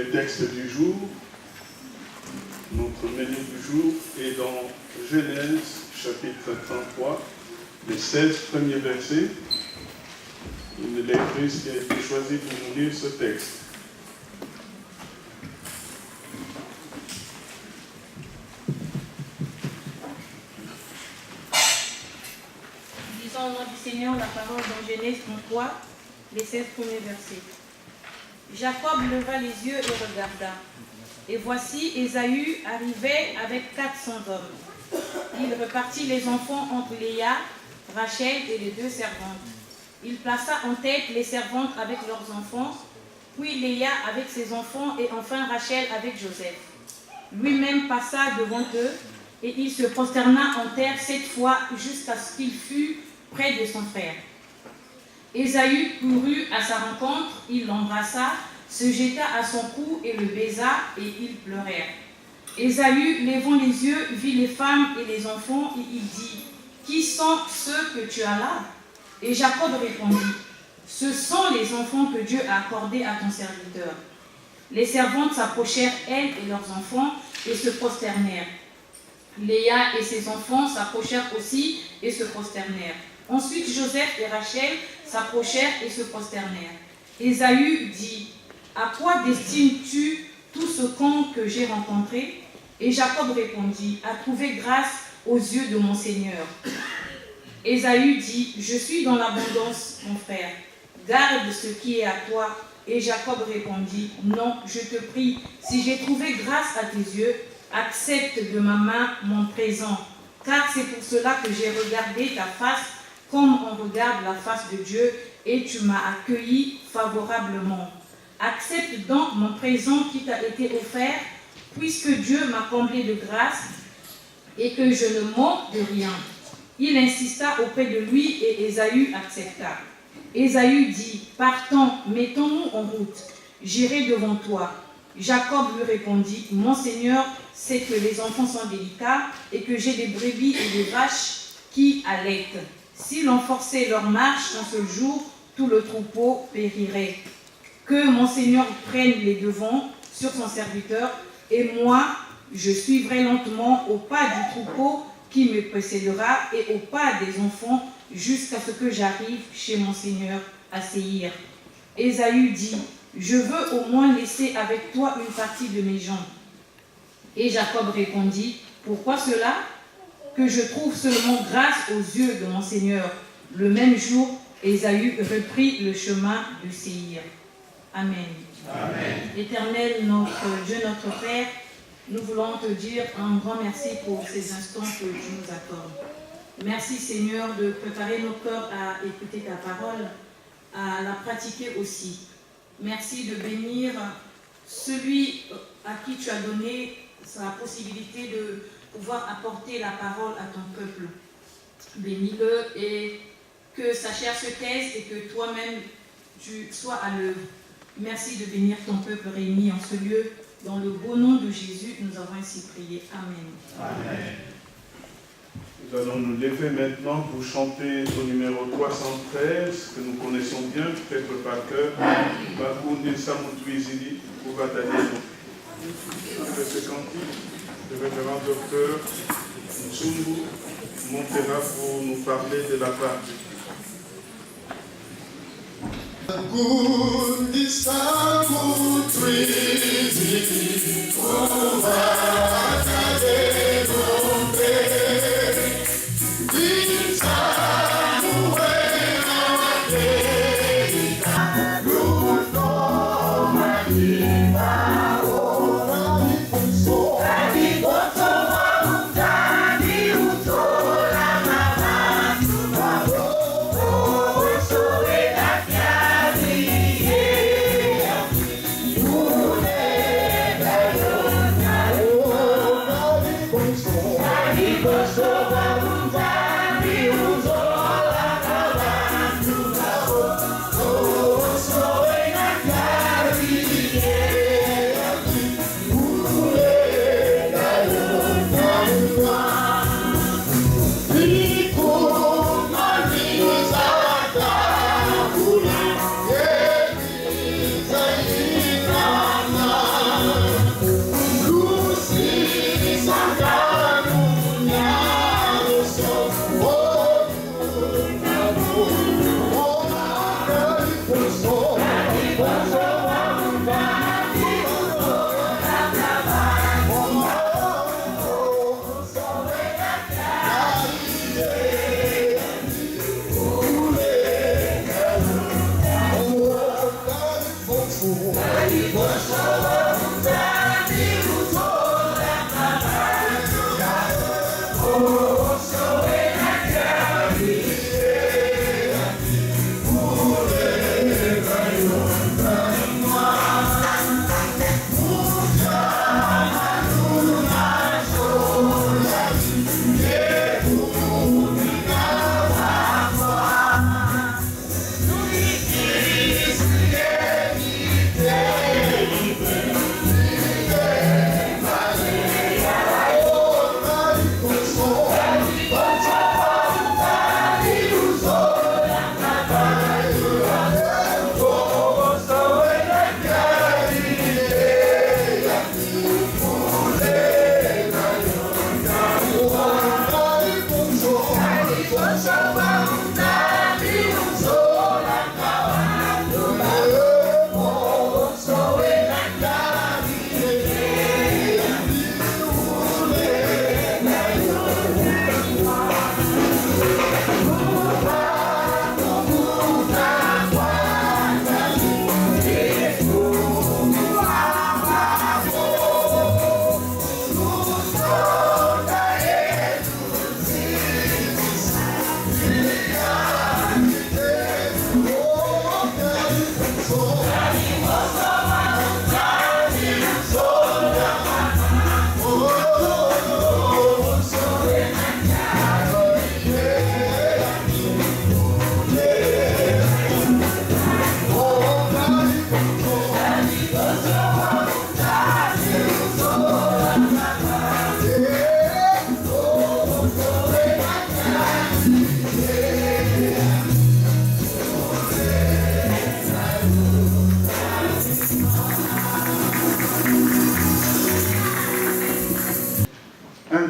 les textes du jour. Notre menu du jour est dans Genèse, chapitre 33, les 16 premiers versets. Une lectrice qui a été choisie pour nous lire ce texte. Lisons au nom du Seigneur la parole dans Genèse 33, les 16 premiers versets. Jacob leva les yeux et regarda. Et voici, Ésaü arrivait avec 400 hommes. Il repartit les enfants entre Léa, Rachel et les 2 servantes. Il plaça en tête les servantes avec leurs enfants, puis Léa avec ses enfants et enfin Rachel avec Joseph. Lui-même passa devant eux et il se prosterna en terre 7 fois jusqu'à ce qu'il fût près de son frère. Ésaü courut à sa rencontre, il l'embrassa, se jeta à son cou et le baisa, et ils pleurèrent. Ésaü, levant les yeux, vit les femmes et les enfants, et il dit, « Qui sont ceux que tu as là ?» Et Jacob répondit, « Ce sont les enfants que Dieu a accordés à ton serviteur. » Les servantes s'approchèrent, elles et leurs enfants, et se prosternèrent. Léa et ses enfants s'approchèrent aussi et se prosternèrent. Ensuite, Joseph et Rachel s'approchèrent et se prosternèrent. Ésaü dit, « À quoi destines-tu tout ce camp que j'ai rencontré ?» Et Jacob répondit, « À trouver grâce aux yeux de mon Seigneur. » Ésaü dit, « Je suis dans l'abondance, mon frère. Garde ce qui est à toi. » Et Jacob répondit, « Non, je te prie, si j'ai trouvé grâce à tes yeux, accepte de ma main mon présent, car c'est pour cela que j'ai regardé ta face comme on regarde la face de Dieu, et tu m'as accueilli favorablement. Accepte donc mon présent qui t'a été offert, puisque Dieu m'a comblé de grâce et que je ne manque de rien. » Il insista auprès de lui et Ésaü accepta. Ésaü dit, « Partons, mettons-nous en route, j'irai devant toi. » Jacob lui répondit, « Mon Seigneur sait que les enfants sont délicats et que j'ai des brebis et des vaches qui allaitent. Si l'on forçait leur marche en ce jour, tout le troupeau périrait. Que mon Seigneur prenne les devants sur son serviteur, et moi, je suivrai lentement au pas du troupeau qui me précédera et au pas des enfants jusqu'à ce que j'arrive chez mon Seigneur à Séhir. » Ésaü dit, « Je veux au moins laisser avec toi une partie de mes gens. » Et Jacob répondit, « Pourquoi cela ? Que je trouve seulement grâce aux yeux de mon Seigneur. » Le même jour, Ésaü reprit le chemin de Séhir. Amen. Amen. Éternel, notre Dieu, notre Père, nous voulons te dire un grand merci pour ces instants que tu nous accordes. Merci Seigneur de préparer nos cœurs à écouter ta parole, à la pratiquer aussi. Merci de bénir celui à qui tu as donné la possibilité de pouvoir apporter la parole à ton peuple. Bénis-le et que sa chair se taise et que toi-même tu sois à l'œuvre. Merci de bénir ton peuple réuni en ce lieu. Dans le beau nom de Jésus, nous avons ainsi prié. Amen. Amen. Nous allons nous lever maintenant pour chanter au numéro 313, que nous connaissons bien, peut-être par cœur. Bakouni Samutwizili ou Batadeno. Après ce cantique, le révérend docteur Ntsumbu montera pour nous parler de la part de Dieu. Bakouni Samutwizili ou Batadeno. Oh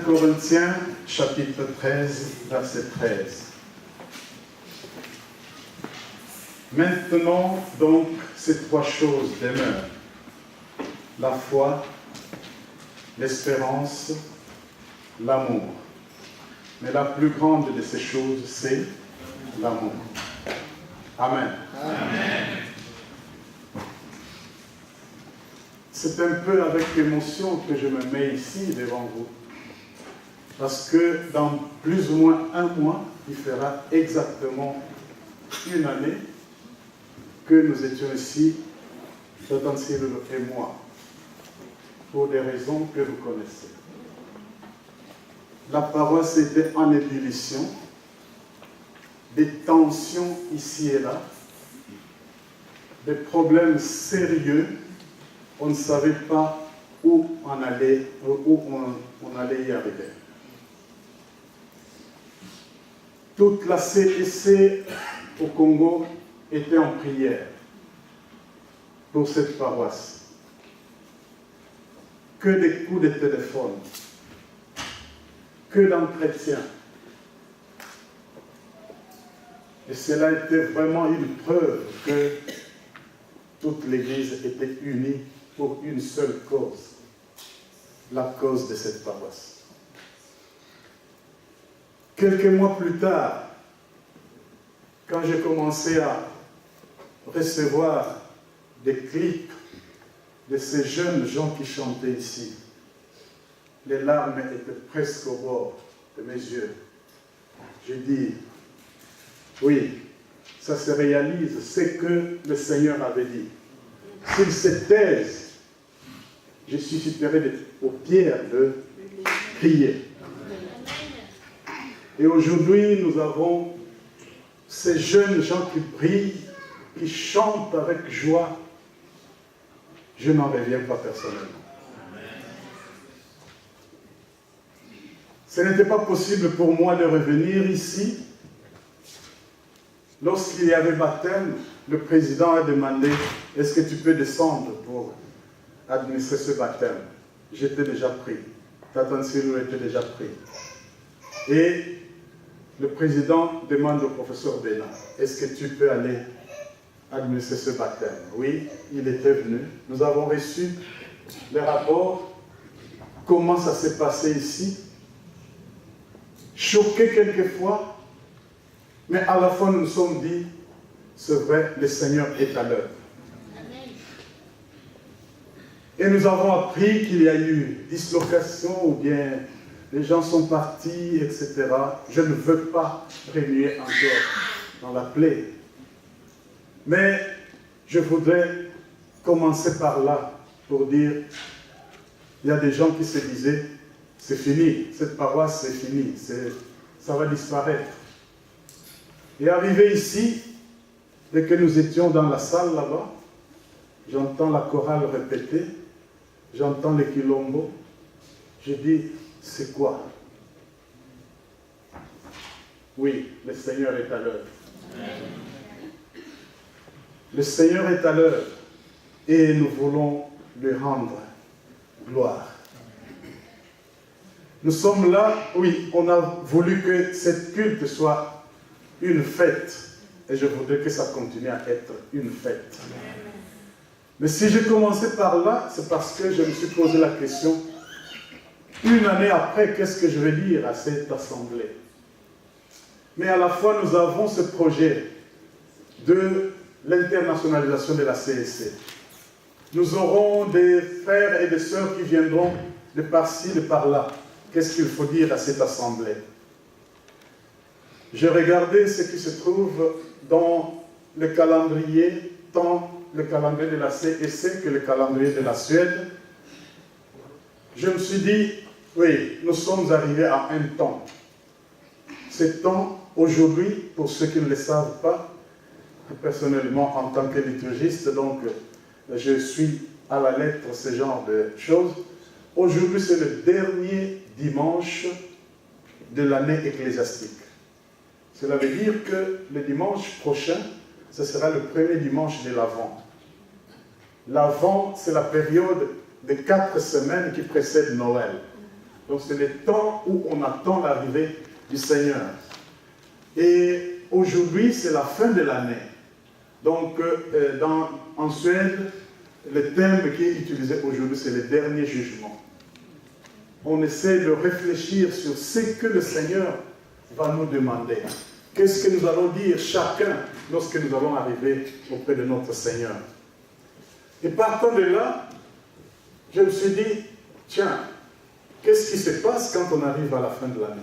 Corinthiens, chapitre 13, verset 13. Maintenant, donc, ces trois choses demeurent. La foi, l'espérance, l'amour. Mais la plus grande de ces choses, c'est l'amour. Amen. Amen. C'est un peu avec émotion que je me mets ici devant vous. Parce que dans plus ou moins un mois, il fera exactement une année que nous étions ici, Satan Cyril et moi, pour des raisons que vous connaissez. La paroisse était en ébullition, des tensions ici et là, des problèmes sérieux, on ne savait pas où on allait y arriver. Toute la CEC au Congo était en prière pour cette paroisse. Que des coups de téléphone, que d'entretiens. Et cela était vraiment une preuve que toute l'Église était unie pour une seule cause, la cause de cette paroisse. Quelques mois plus tard, quand j'ai commencé à recevoir des clips de ces jeunes gens qui chantaient ici, les larmes étaient presque au bord de mes yeux. J'ai dit, oui, ça se réalise, c'est que le Seigneur avait dit. S'ils se taisent, je susciterai aux pierres de prier. Et aujourd'hui, nous avons ces jeunes gens qui prient, qui chantent avec joie. Je n'en reviens pas personnellement. Ce n'était pas possible pour moi de revenir ici. Lorsqu'il y avait baptême, le président a demandé « Est-ce que tu peux descendre pour administrer ce baptême ?» J'étais déjà pris. Tatan Cyril était déjà pris. Et le président demande au professeur Bénin, est-ce que tu peux aller administrer ce baptême? Oui, il était venu. Nous avons reçu les rapports, comment ça s'est passé ici. Choqué quelquefois, mais à la fois nous nous sommes dit, c'est vrai, le Seigneur est à l'œuvre. Et nous avons appris qu'il y a eu dislocation ou bien les gens sont partis, etc. Je ne veux pas remuer encore dans la plaie. Mais je voudrais commencer par là pour dire, il y a des gens qui se disaient, c'est fini, cette paroisse c'est fini, ça va disparaître. Et arrivé ici, dès que nous étions dans la salle là-bas, j'entends la chorale répéter, j'entends les quilombos, je dis, c'est quoi? Oui, le Seigneur est à l'œuvre. Le Seigneur est à l'œuvre et nous voulons lui rendre gloire. Nous sommes là, oui, on a voulu que cette culte soit une fête. Et je voudrais que ça continue à être une fête. Mais si j'ai commencé par là, c'est parce que je me suis posé la question, une année après, qu'est-ce que je vais dire à cette assemblée? Mais à la fois, nous avons ce projet de l'internationalisation de la CSC. Nous aurons des frères et des sœurs qui viendront de par-ci, de par-là. Qu'est-ce qu'il faut dire à cette assemblée? J'ai regardé ce qui se trouve dans le calendrier, tant le calendrier de la CSC que le calendrier de la Suède. Je me suis dit, oui, nous sommes arrivés à un temps. Ce temps, aujourd'hui, pour ceux qui ne le savent pas, personnellement, en tant que liturgiste, donc je suis à la lettre ce genre de choses. Aujourd'hui, c'est le dernier dimanche de l'année ecclésiastique. Cela veut dire que le dimanche prochain, ce sera le premier dimanche de l'Avent. L'Avent, c'est la période de 4 semaines qui précède Noël. Donc c'est le temps où on attend l'arrivée du Seigneur. Et aujourd'hui, c'est la fin de l'année. Donc en Suède, le thème qui est utilisé aujourd'hui, c'est le dernier jugement. On essaie de réfléchir sur ce que le Seigneur va nous demander. Qu'est-ce que nous allons dire chacun lorsque nous allons arriver auprès de notre Seigneur? Et partant de là, je me suis dit, tiens, qu'est-ce qui se passe quand on arrive à la fin de l'année?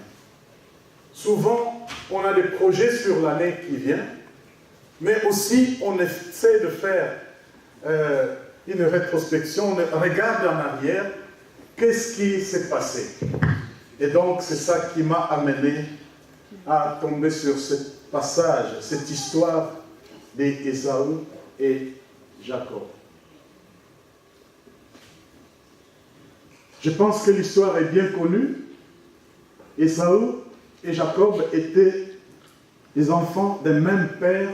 Souvent, on a des projets sur l'année qui vient, mais aussi on essaie de faire une rétrospection, on regarde en arrière, qu'est-ce qui s'est passé? Et donc, c'est ça qui m'a amené à tomber sur ce passage, cette histoire d'Ésaü et Jacob. Je pense que l'histoire est bien connue. Ésaü et Jacob étaient des enfants d'un même père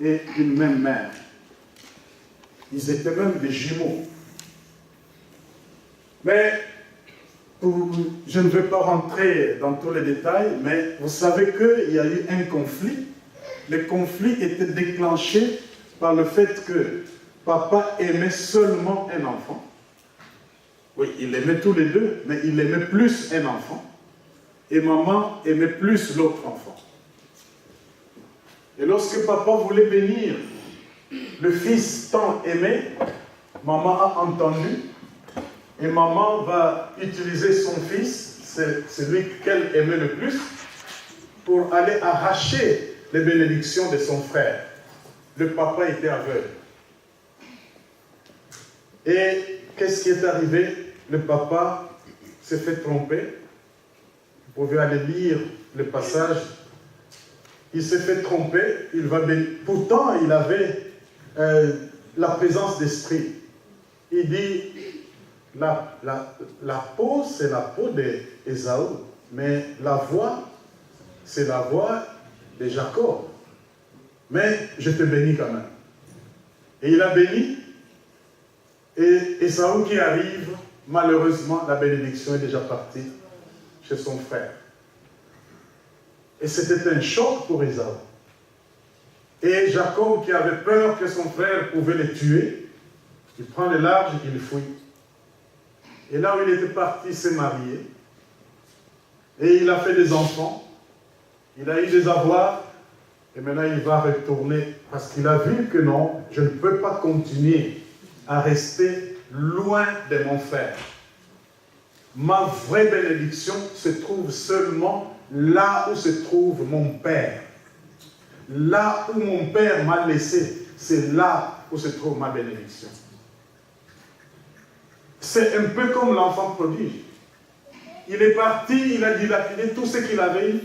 et d'une même mère. Ils étaient même des jumeaux. Mais je ne vais pas rentrer dans tous les détails, mais vous savez qu'il y a eu un conflit. Le conflit était déclenché par le fait que papa aimait seulement un enfant. Oui, il aimait tous les deux, mais il aimait plus un enfant. Et maman aimait plus l'autre enfant. Et lorsque papa voulait bénir le fils tant aimé, maman a entendu. Et maman va utiliser son fils, c'est celui qu'elle aimait le plus, pour aller arracher les bénédictions de son frère. Le papa était aveugle. Et qu'est-ce qui est arrivé? Le papa s'est fait tromper. Vous pouvez aller lire le passage. Il s'est fait tromper. Pourtant, il avait la présence d'esprit. Il dit, la peau, c'est la peau d'Ésaü, mais la voix, c'est la voix de Jacob. Mais je te bénis quand même. Et il a béni. Et Ésaü qui arrive, malheureusement, la bénédiction est déjà partie chez son frère. Et c'était un choc pour Ésaü. Et Jacob, qui avait peur que son frère pouvait le tuer, il prend le large et il fuit. Et là où il était parti, il s'est marié. Et il a fait des enfants. Il a eu des avoirs. Et maintenant, il va retourner parce qu'il a vu que non, je ne peux pas continuer à rester loin de mon frère. Ma vraie bénédiction se trouve seulement là où se trouve mon père. Là où mon père m'a laissé, c'est là où se trouve ma bénédiction. C'est un peu comme l'enfant prodige. Il est parti, il a dilapidé tout ce qu'il avait eu,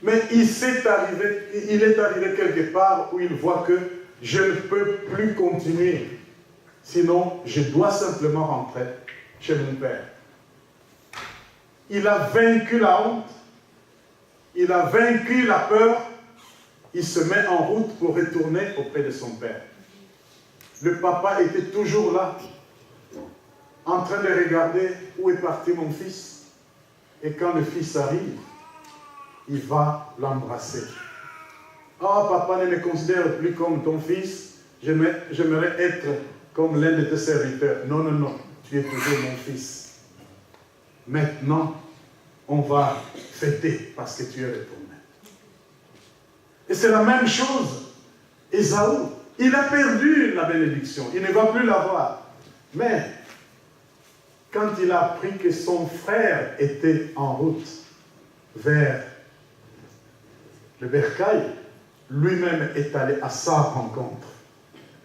mais il est arrivé quelque part où il voit que je ne peux plus continuer. Sinon, je dois simplement rentrer chez mon père. Il a vaincu la honte, il a vaincu la peur, il se met en route pour retourner auprès de son père. Le papa était toujours là, en train de regarder où est parti mon fils. Et quand le fils arrive, il va l'embrasser. Oh, papa ne me considère plus comme ton fils, j'aimerais être comme l'un de tes serviteurs. Non, non, non, tu es toujours mon fils. Maintenant, on va fêter parce que tu es retourné. Et c'est la même chose. Ésaü, il a perdu la bénédiction, il ne va plus l'avoir. Mais, quand il a appris que son frère était en route vers le bercail, lui-même est allé à sa rencontre.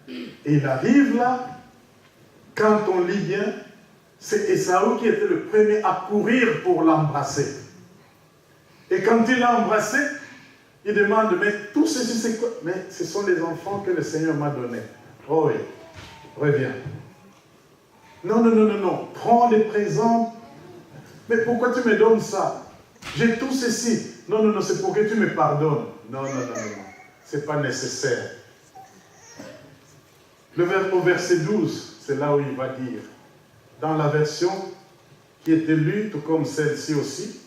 Et il arrive là, quand on lit bien, c'est Ésaü qui était le premier à courir pour l'embrasser. Et quand il l'a embrassé, il demande, mais tout ceci c'est quoi? Mais ce sont les enfants que le Seigneur m'a donnés. Oh oui, reviens. Non, non, non, non, non, prends les présents. Mais pourquoi tu me donnes ça? J'ai tout ceci. Non, non, non, c'est pour que tu me pardonnes. Non, non, non, non, non. C'est pas nécessaire. Au verset 12, c'est là où il va dire, dans la version qui était lue, tout comme celle-ci aussi,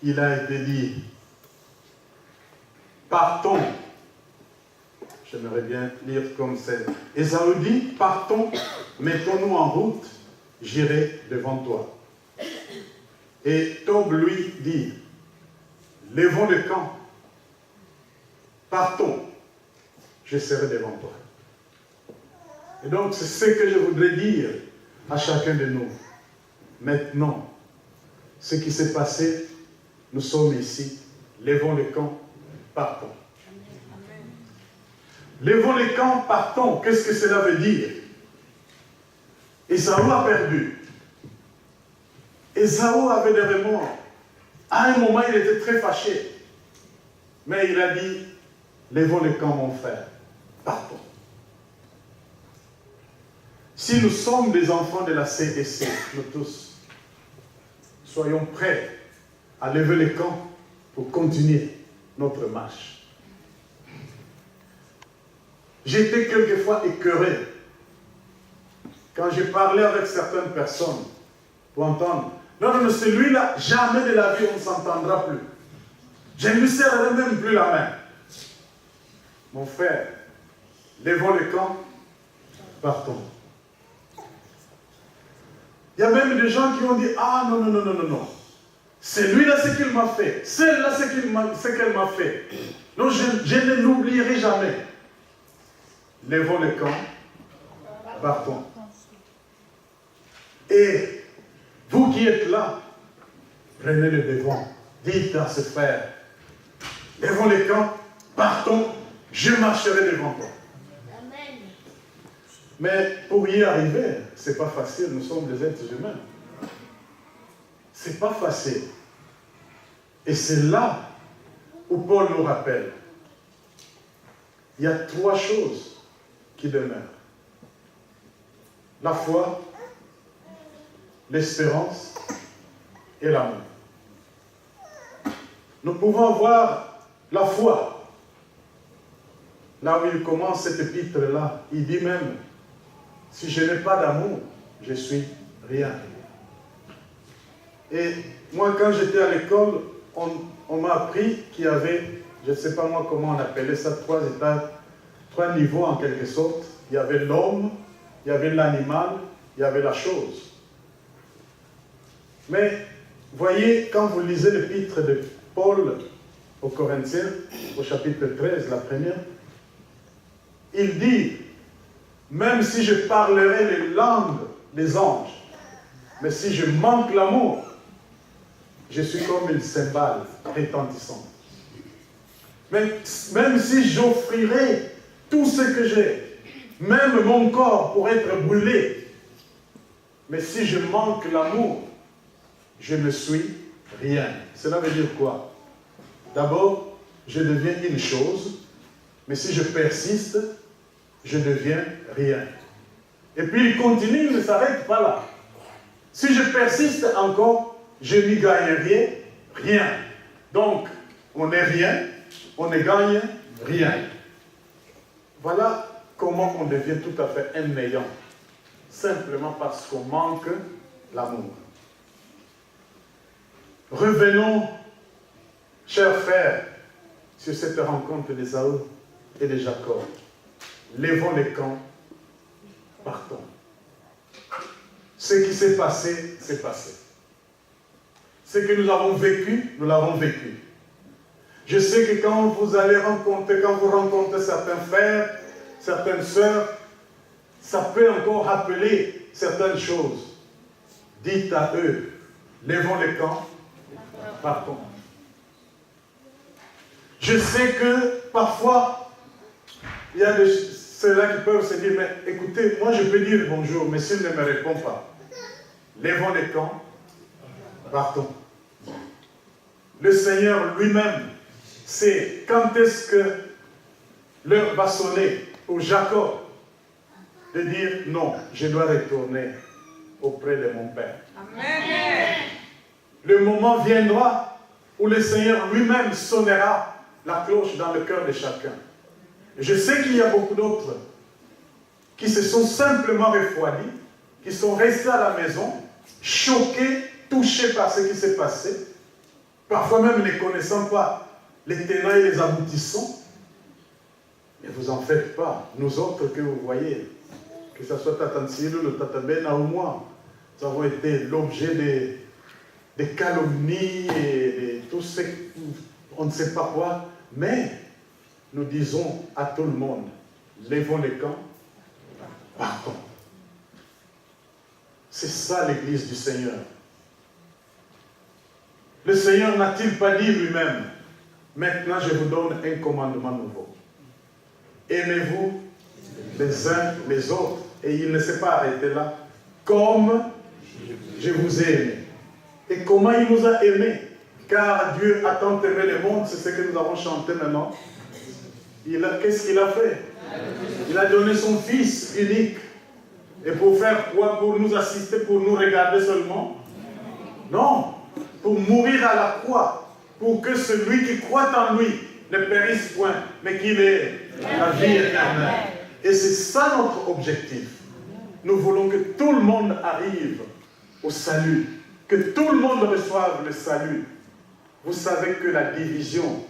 il a été dit, partons. J'aimerais bien lire comme c'est. Ésaü dit, partons, mettons-nous en route, j'irai devant toi. Et Tob lui dit, levons le camp, partons, je serai devant toi. Et donc c'est ce que je voudrais dire à chacun de nous. Maintenant, ce qui s'est passé, nous sommes ici, levons le camp, partons. Levons les camps, partons. Qu'est-ce que cela veut dire? Ésaü a perdu. Ésaü avait des remords. À un moment, il était très fâché. Mais il a dit, levons les camps, mon frère, partons. Si nous sommes des enfants de la CDC, nous tous, soyons prêts à lever les camps pour continuer notre marche. J'étais quelquefois écœuré quand j'ai parlé avec certaines personnes pour entendre, non, non, non, celui-là, jamais de la vie on ne s'entendra plus. Je ne lui serrerai même plus la main. Mon frère, levons le camp, partons. Il y a même des gens qui ont dit, ah non, non, non, non, non, non. Celui-là, ce qu'il m'a fait. Celle-là, ce qu'elle m'a fait. Non, je ne l'oublierai jamais. Levons le camp, partons. Et vous qui êtes là, prenez le devant. Dites à ce frère, levons le camp, partons, je marcherai devant toi. Amen. Mais pour y arriver, ce n'est pas facile, nous sommes des êtres humains. Ce n'est pas facile. Et c'est là où Paul nous rappelle. Il y a 3 choses qui demeure. La foi, l'espérance et l'amour. Nous pouvons avoir la foi. Là où il commence cet épître-là, il dit même, si je n'ai pas d'amour, je suis rien. Et moi, quand j'étais à l'école, on m'a appris qu'il y avait, je ne sais pas moi comment on appelait ça, 3 états, 3 niveaux en quelque sorte. Il y avait l'homme, il y avait l'animal, il y avait la chose. Mais, voyez, quand vous lisez l'épître de Paul aux Corinthiens, au chapitre 13, la première, il dit, même si je parlerai les langues des anges, mais si je manque l'amour, je suis comme une cymbale retentissante. Mais même si j'offrirai tout ce que j'ai, même mon corps pour être brûlé, mais si je manque l'amour, je ne suis rien. Cela veut dire quoi? D'abord, je deviens une chose, mais si je persiste, je deviens rien. Et puis il continue, il ne s'arrête pas là. Si je persiste encore, je n'y gagne rien. Donc, on n'est rien, on ne gagne rien. Voilà comment on devient tout à fait un néant. Simplement parce qu'on manque l'amour. Revenons Chers frères, sur cette rencontre d'Ésaü et de Jacob, levons les camps, partons. Ce qui s'est passé, c'est passé. Ce que nous avons vécu, nous l'avons vécu. Je sais que quand vous rencontrez certains frères, certaines sœurs, ça peut encore rappeler certaines choses. Dites à eux, levons les camps, partons. Je sais que parfois, il y a ceux-là qui peuvent se dire, mais écoutez, moi je peux dire bonjour, mais s'il ne me répond pas, levons les camps, partons. Le Seigneur lui-même sait quand est-ce que l'heure va sonner pour Jacob de dire non, je dois retourner auprès de mon Père. Amen. Le moment viendra où le Seigneur lui-même sonnera la cloche dans le cœur de chacun. Je sais qu'il y a beaucoup d'autres qui se sont simplement refroidis, qui sont restés à la maison, choqués, touchés par ce qui s'est passé, parfois même ne connaissant pas les tenants et les aboutissants. Mais vous en faites pas. Nous autres que vous voyez, que ce soit Tata Ntsirou, le Tata Bena ou moi, nous avons été l'objet des calomnies et de tout ce on ne sait pas quoi, mais nous disons à tout le monde, levons les camps, partons. C'est ça l'église du Seigneur. Le Seigneur n'a-t-il pas dit lui-même, maintenant je vous donne un commandement nouveau. Aimez-vous les uns les autres. Et il ne s'est pas arrêté là. Comme je vous ai aimé. Et comment il nous a aimés? Car Dieu a tant aimé le monde, c'est ce que nous avons chanté maintenant. Qu'est-ce qu'il a fait? Il a donné son Fils unique. Et pour faire quoi? Pour nous assister, pour nous regarder seulement? Non. Pour mourir à la croix. Pour que celui qui croit en lui ne périsse point, mais qu'il ait la vie éternelle. Et c'est ça notre objectif. Nous voulons que tout le monde arrive au salut. Que tout le monde reçoive le salut. Vous savez que la division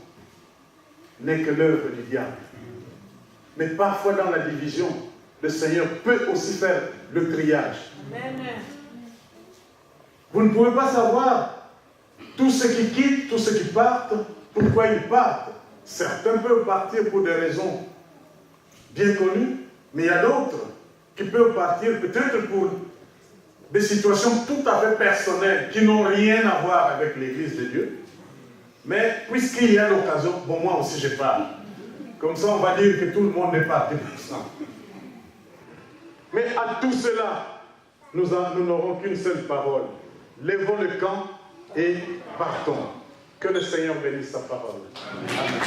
n'est que l'œuvre du diable. Mais parfois dans la division, le Seigneur peut aussi faire le triage. Vous ne pouvez pas savoir tous ceux qui quittent, tous ceux qui partent, pourquoi ils partent. Certains peuvent partir pour des raisons bien connues, mais il y a d'autres qui peuvent partir peut-être pour des situations tout à fait personnelles, qui n'ont rien à voir avec l'Église de Dieu. Mais puisqu'il y a l'occasion, bon, moi aussi je parle. Comme ça, on va dire que tout le monde est parti pour ça. Mais à tout cela, nous n'aurons qu'une seule parole. Levons le camp et partons. Que le Seigneur bénisse sa parole. Amen.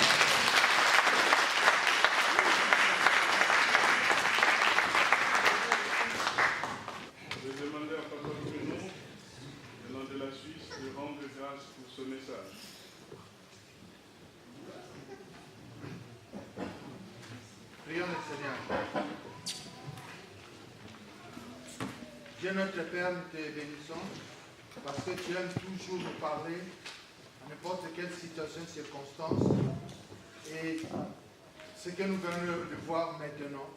Je vais demander à Papa Bruno, venant de la Suisse, de rendre grâce pour ce message. Prions le Seigneur. Dieu notre Père, nous te bénissons parce que tu aimes toujours nous parler à n'importe quelle situation, circonstance. Et ce que nous venons de voir maintenant,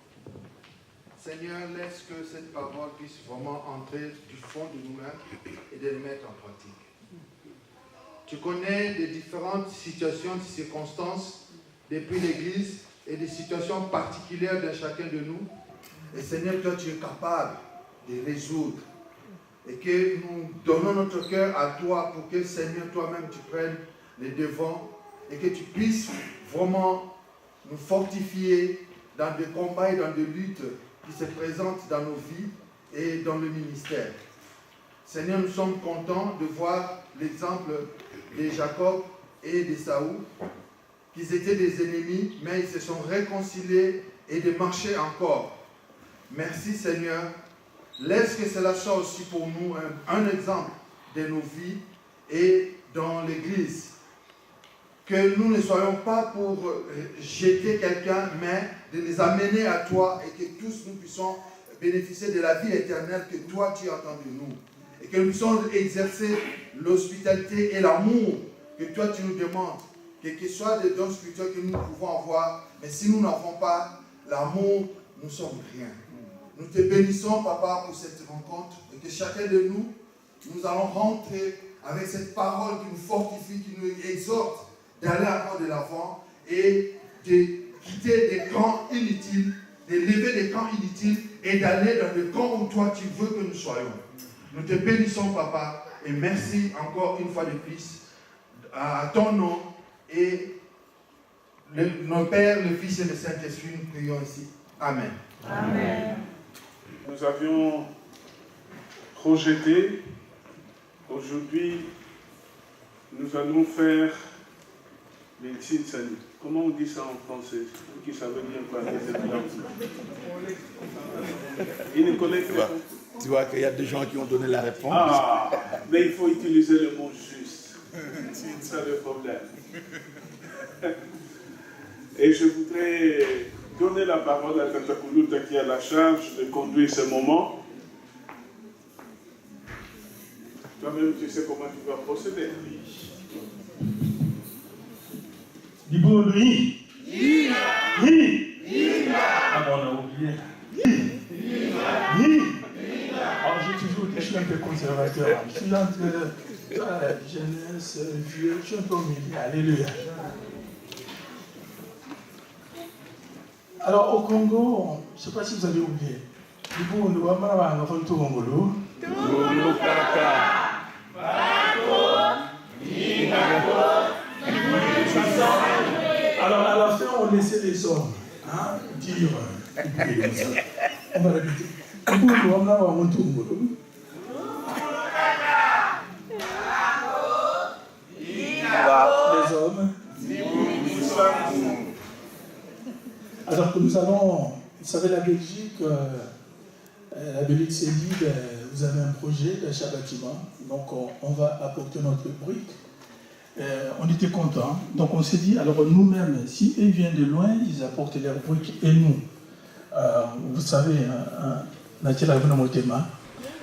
Seigneur, laisse que cette parole puisse vraiment entrer du fond de nous-mêmes et de le mettre en pratique. Tu connais les différentes situations, circonstances depuis l'Église et des situations particulières de chacun de nous. Et Seigneur, toi, tu es capable de résoudre. Et que nous donnons notre cœur à toi pour que, Seigneur, toi-même, tu prennes les devants et que tu puisses vraiment nous fortifier dans des combats et dans des luttes qui se présentent dans nos vies et dans le ministère. Seigneur, nous sommes contents de voir l'exemple de Jacob et d'Ésaü, qu'ils étaient des ennemis, mais ils se sont réconciliés et de marcher encore. Merci Seigneur. Laisse que cela soit aussi pour nous un exemple de nos vies et dans l'Église. Que nous ne soyons pas pour jeter quelqu'un, mais de les amener à toi et que tous nous puissions bénéficier de la vie éternelle que toi tu attends de nous. Et que nous puissions exercer l'hospitalité et l'amour que toi tu nous demandes, quels que soient les dons spirituels que nous pouvons avoir, mais si nous n'avons pas l'amour, nous sommes rien. Nous te bénissons, Papa, pour cette rencontre et que chacun de nous, nous allons rentrer avec cette parole qui nous fortifie, qui nous exhorte d'aller encore de l'avant et de quitter des camps inutiles, de lever des camps inutiles et d'aller dans le camp où toi tu veux que nous soyons. Nous te bénissons, Papa, et merci encore une fois de plus à ton nom et notre Père, le Fils et le Saint-Esprit, nous prions ici. Amen. Amen. Nous avions projeté, aujourd'hui, nous allons faire médecine sanitaire. Comment on dit ça en français? Qui ça veut dire quoi? Il ne connaît pas. Tu vois qu'il y a des gens qui ont donné la réponse. Ah, mais il faut utiliser le mot juste. C'est ça le problème. Et je voudrais donner la parole à Tata Koulouta qui a la charge de conduire ce moment. Toi-même, tu sais comment tu vas procéder. Libo, lui. Ah bon, on a oublié. Alors, j'ai toujours été, je suis un peu conservateur. Je suis entre jeunesse, vieux, je suis un peu au milieu. Alléluia. Alors, au Congo, je ne sais pas si vous avez oublié. Libo, on doit mal avoir un tout Congolo. Alors, à la fin, on laissait les hommes dire. On va répéter. Les hommes. Alors que nous allons, vous savez, la Belgique s'est dit, vous avez un projet d'achat bâtiment, donc on va apporter notre brique. On était contents, donc on s'est dit, alors nous-mêmes, si eux viennent de loin, ils apportent leurs briques et nous. Vous savez,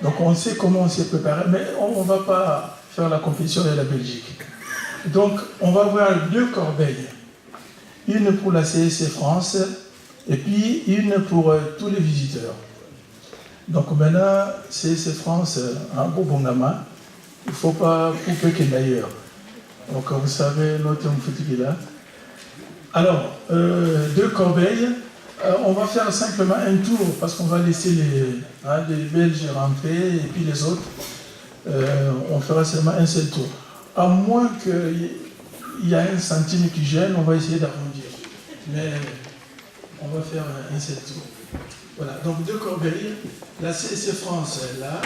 donc on sait comment on s'est préparé, mais on ne va pas faire la compétition avec la Belgique. Donc on va avoir 2 corbeilles, une pour la CSC France et puis une pour tous les visiteurs. Donc maintenant, CSC France, en Bobongama, il ne faut pas couper que d'ailleurs. Donc vous savez, notre fatigué là. Alors, 2 corbeilles. On va faire simplement un tour parce qu'on va laisser les Belges rentrer et puis les autres, on fera seulement un seul tour. À moins qu'il y ait un centime qui gêne, on va essayer d'arrondir. Mais on va faire un seul tour. Voilà, donc 2 corbeilles, la CSC France là,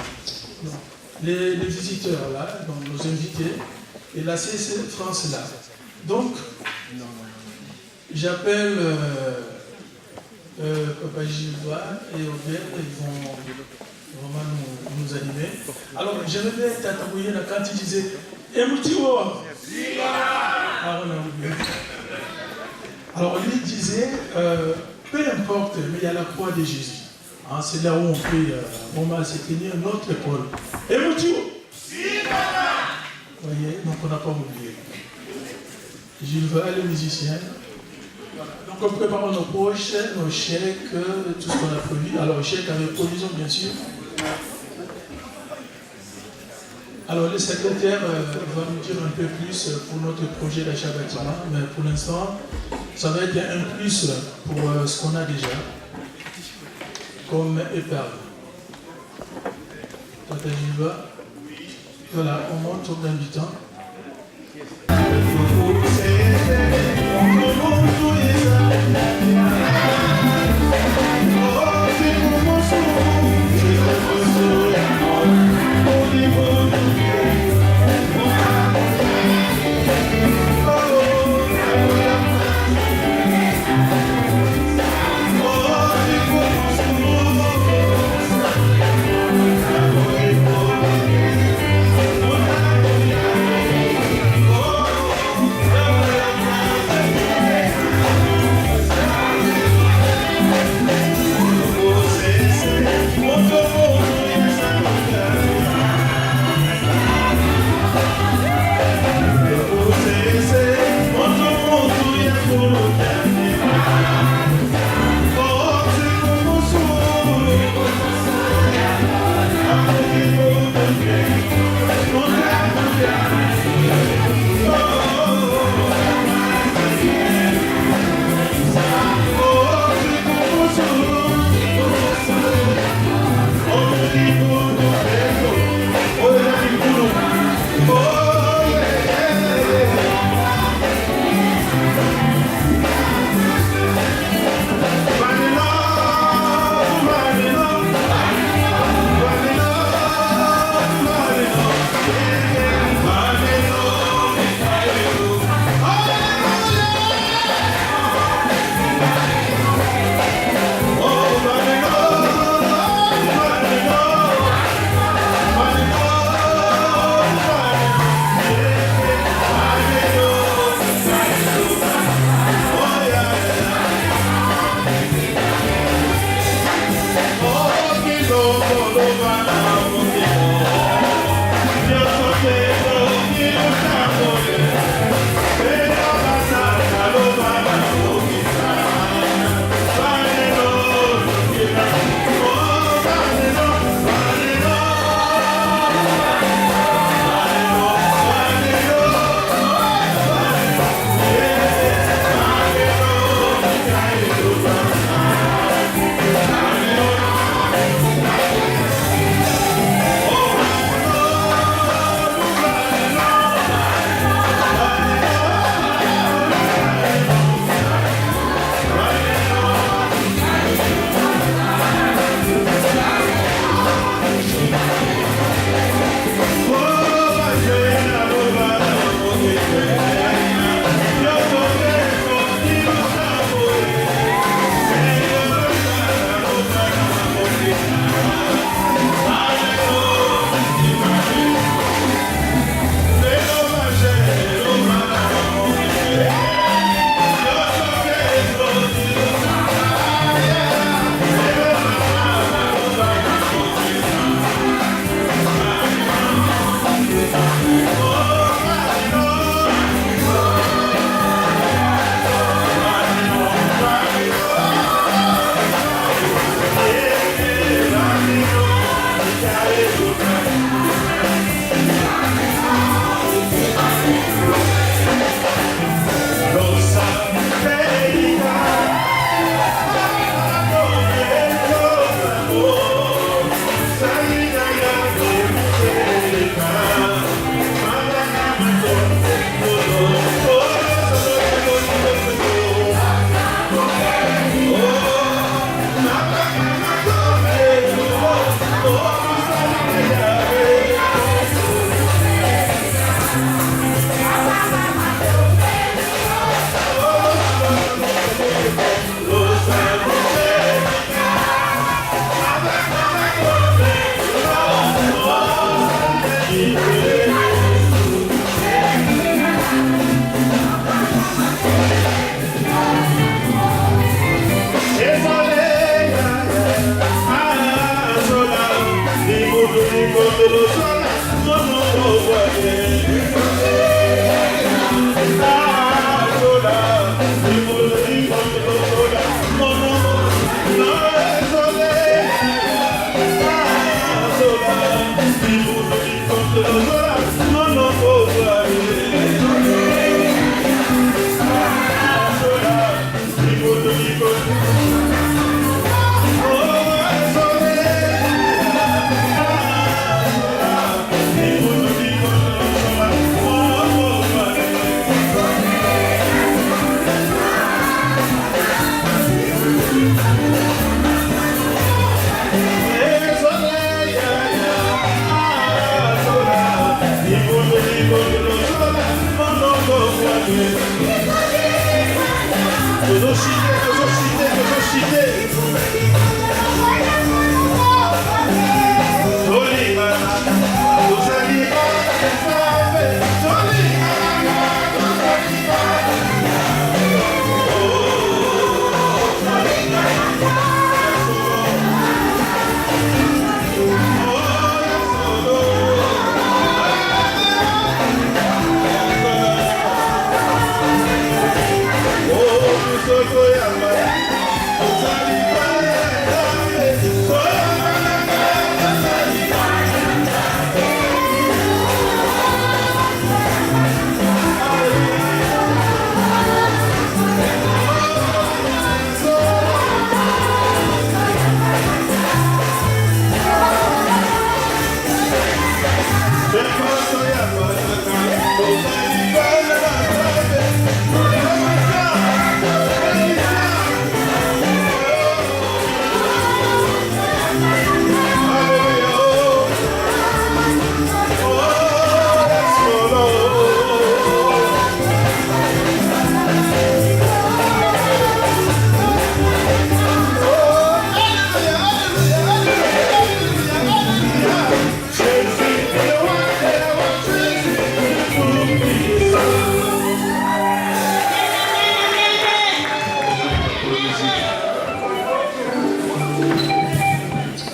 les visiteurs là, donc nos invités, et la CSC France là. Donc, j'appelle Papa Gilva et Aubert, ils vont vraiment nous animer. Alors, j'aimerais bien t'attabouiller là quand il disait Emutiwo. Ah, on a oublié. Alors, lui disait peu importe, mais il y a la croix de Jésus. Hein, c'est là où on peut vraiment se tenir notre épaule. Emutiwo. Vous voyez, donc on n'a pas oublié. Gilva, le musicien. Donc on prépare nos poches, nos chèques, tout ce qu'on a prévu. Alors chèques avec provision bien sûr. Alors le secrétaire va nous dire un peu plus pour notre projet d'achat bâtiment, mais pour l'instant, ça va être un plus pour ce qu'on a déjà comme épargne. Tata Gilva. Voilà, on monte au même du temps.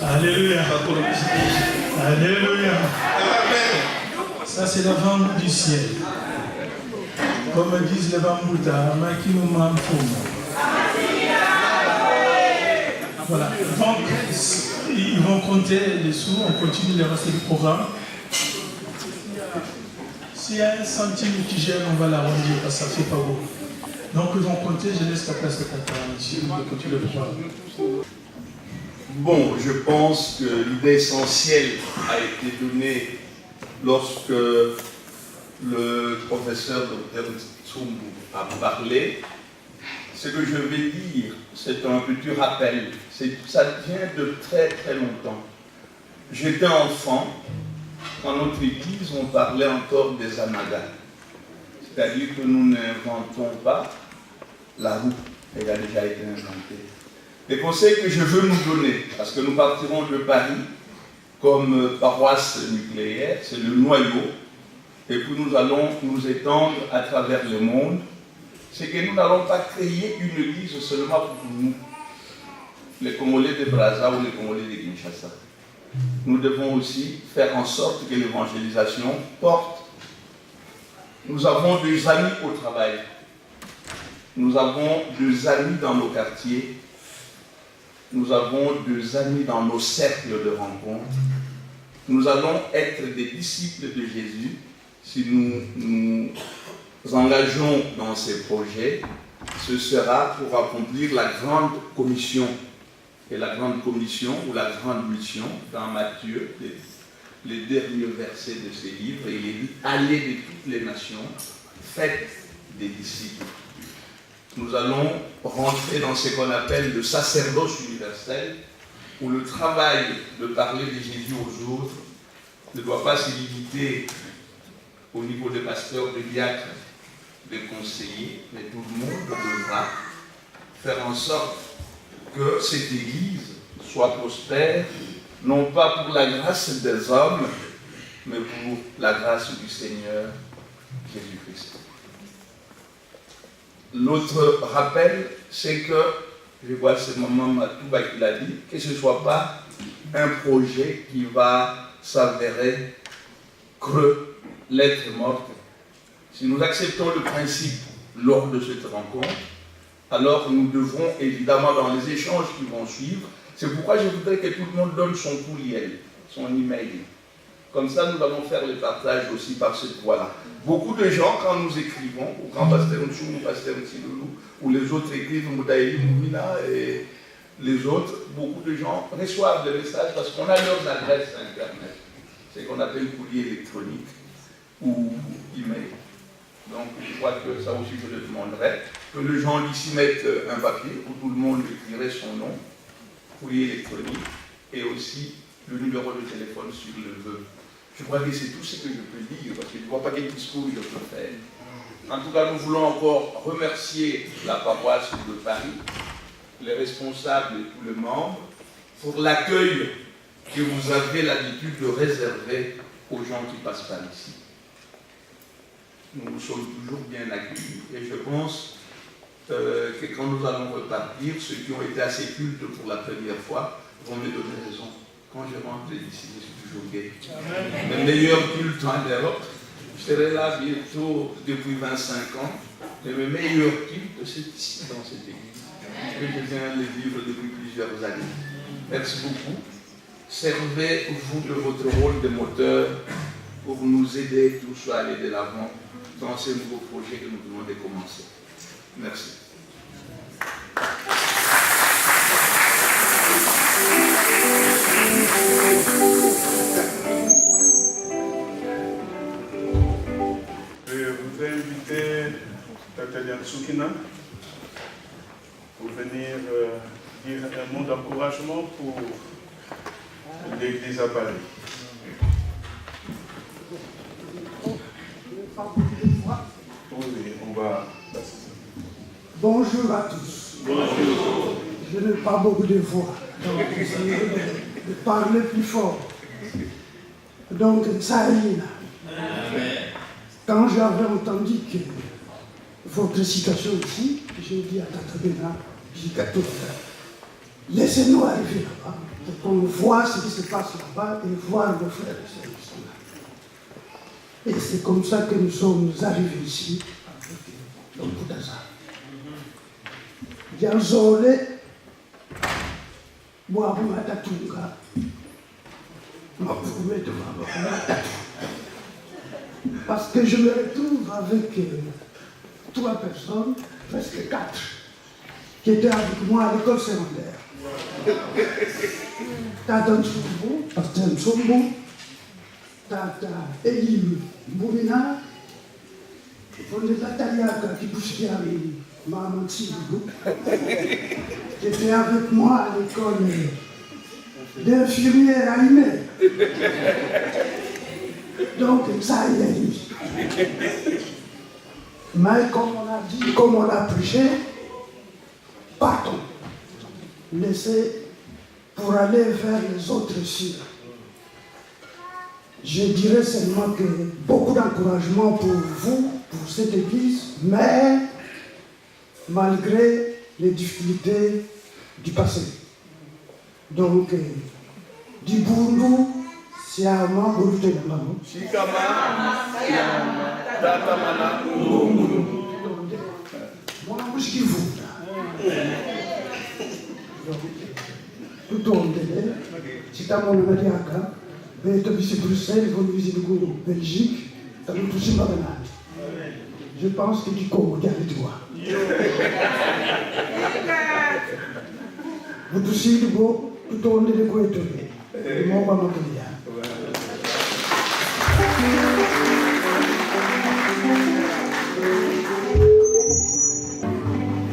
Alléluia. Alléluia. Ça, c'est la vente du ciel. Comme disent les Bambouta, Makinuma Mfoum. Voilà. Donc, ils vont compter les sous, on continue le reste du programme. S'il y a un centime qui gêne, on va l'arrondir parce que ça ne fait pas beaucoup. Donc, ils vont compter, je laisse la place de Tata, monsieur, de continuer le programme. Bon, je pense que l'idée essentielle a été donnée lorsque le professeur Dr Tsumbu a parlé. Ce que je vais dire, c'est un petit rappel. Ça vient de très très longtemps. J'étais enfant, dans notre église, on parlait encore des amalgames. C'est-à-dire que nous n'inventons pas la roue, elle a déjà été inventée. Les conseils que je veux nous donner, parce que nous partirons de Paris comme paroisse nucléaire, c'est le noyau, et puis nous allons nous étendre à travers le monde, c'est que nous n'allons pas créer une église seulement pour nous, les Congolais de Brazza ou les Congolais de Kinshasa. Nous devons aussi faire en sorte que l'évangélisation porte. Nous avons des amis au travail, nous avons des amis dans nos quartiers, nous avons des amis dans nos cercles de rencontres. Nous allons être des disciples de Jésus si nous nous engageons dans ces projets. Ce sera pour accomplir la grande commission. Et la grande commission ou la grande mission, dans Matthieu, les derniers versets de ce livre, il est dit « Allez de toutes les nations, faites des disciples ». Nous allons rentrer dans ce qu'on appelle le sacerdoce universel, où le travail de parler de Jésus aux autres ne doit pas se limiter au niveau des pasteurs, des diacres, des conseillers, mais tout le monde devra faire en sorte que cette Église soit prospère, non pas pour la grâce des hommes, mais pour la grâce du Seigneur Jésus-Christ. L'autre rappel, c'est que, je vois c'est maman Matouba qui l'a dit, que ce ne soit pas un projet qui va s'avérer creux, lettre morte. Si nous acceptons le principe lors de cette rencontre, alors nous devrons évidemment dans les échanges qui vont suivre, c'est pourquoi je voudrais que tout le monde donne son courriel, son email. Comme ça, nous allons faire le partage aussi par cette voie-là. Beaucoup de gens, quand nous écrivons, ou quand Pasteur Nchou, Pasteur Ntiloulou, ou les autres écrivent, Moudaïli, Moumina et les autres, beaucoup de gens reçoivent des messages parce qu'on a leurs adresses Internet. C'est ce qu'on appelle courrier électronique ou email. Donc, je crois que ça aussi, je le demanderai. Que les gens ici mettent un papier où tout le monde écrirait son nom, courrier électronique, et aussi le numéro de téléphone sur le vœu. Je crois que c'est tout ce que je peux dire, parce que je ne vois pas quel discours je peux faire. En tout cas, nous voulons encore remercier la paroisse de Paris, les responsables et tous les membres, pour l'accueil que vous avez l'habitude de réserver aux gens qui passent par ici. Nous sommes toujours bien accueillis et je pense que quand nous allons repartir, ceux qui ont été assez cultes pour la première fois vont me donner raison. Quand je rentre ici, je suis toujours gai. Le meilleur culte en Europe, je serai là bientôt depuis 25 ans, et le meilleur culte, c'est ici, dans cette église, que je viens de vivre depuis plusieurs années. Merci beaucoup. Servez-vous de votre rôle de moteur pour nous aider tous à aller de l'avant dans ce nouveau projet que nous venons de commencer. Merci. Je voudrais inviter Tatalia Tsukina pour venir dire un mot d'encouragement pour l'église à Paris. Oui, on va passer ça. Bonjour à tous. Bonjour. Je n'ai pas beaucoup de voix, donc j'essaie de parler plus fort. Donc, ça y est là. Quand j'avais entendu que votre situation ici, j'ai dit à Tata Bena, j'ai dit à tout laissez-nous arriver là-bas pour qu'on voit ce qui se passe là-bas et voir nos frères et sœurs qui sont là. Et c'est comme ça que nous sommes arrivés ici avec l'homme d'Azar. Janzole, moi, vous m'avez tatunga. Parce que je me retrouve avec 3 personnes, presque 4, qui étaient avec moi à l'école secondaire. Tata Nsumbu, Pasteur Nsumbu, Tata Eli Mbumina, Fondé Taliaka qui poussait avec Maman Tsibou, qui était avec moi à l'école d'infirmière à Ime. Donc, ça y est. Mais comme on a dit, comme on a prêché, partons. Laissez pour aller vers les autres cieux. Je dirais seulement que beaucoup d'encouragement pour vous, pour cette église, mais malgré les difficultés du passé. Donc, du Bundu, Siama, Burute Yamano. Shikama, Tatamana, Moi, je suis vous. Tout au monde, si tu as mon Américain, tu as visité Bruxelles, tu as visité Belgique, tu as tout ça. Je pense que tu connais avec toi. Vous tous, tout au monde de quoi est mon pas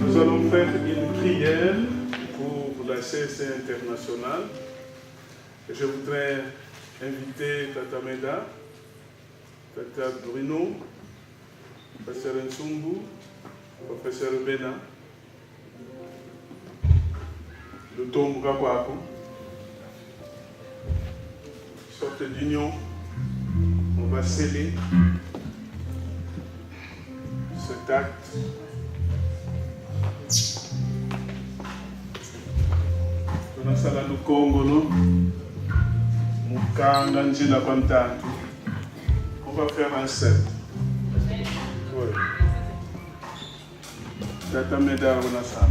Nous allons faire une prière pour la CSC internationale. Et je voudrais inviter Tata Meda, Tata Bruno, Professeur Nsumbu, Professeur Bena, le Tom Gakwako, sorte d'union. On va sceller cet acte. Tunasala Lukongo, no? Mukanga Njila Kwantantu. On va faire un set. Oui. Tata Meda Onasam.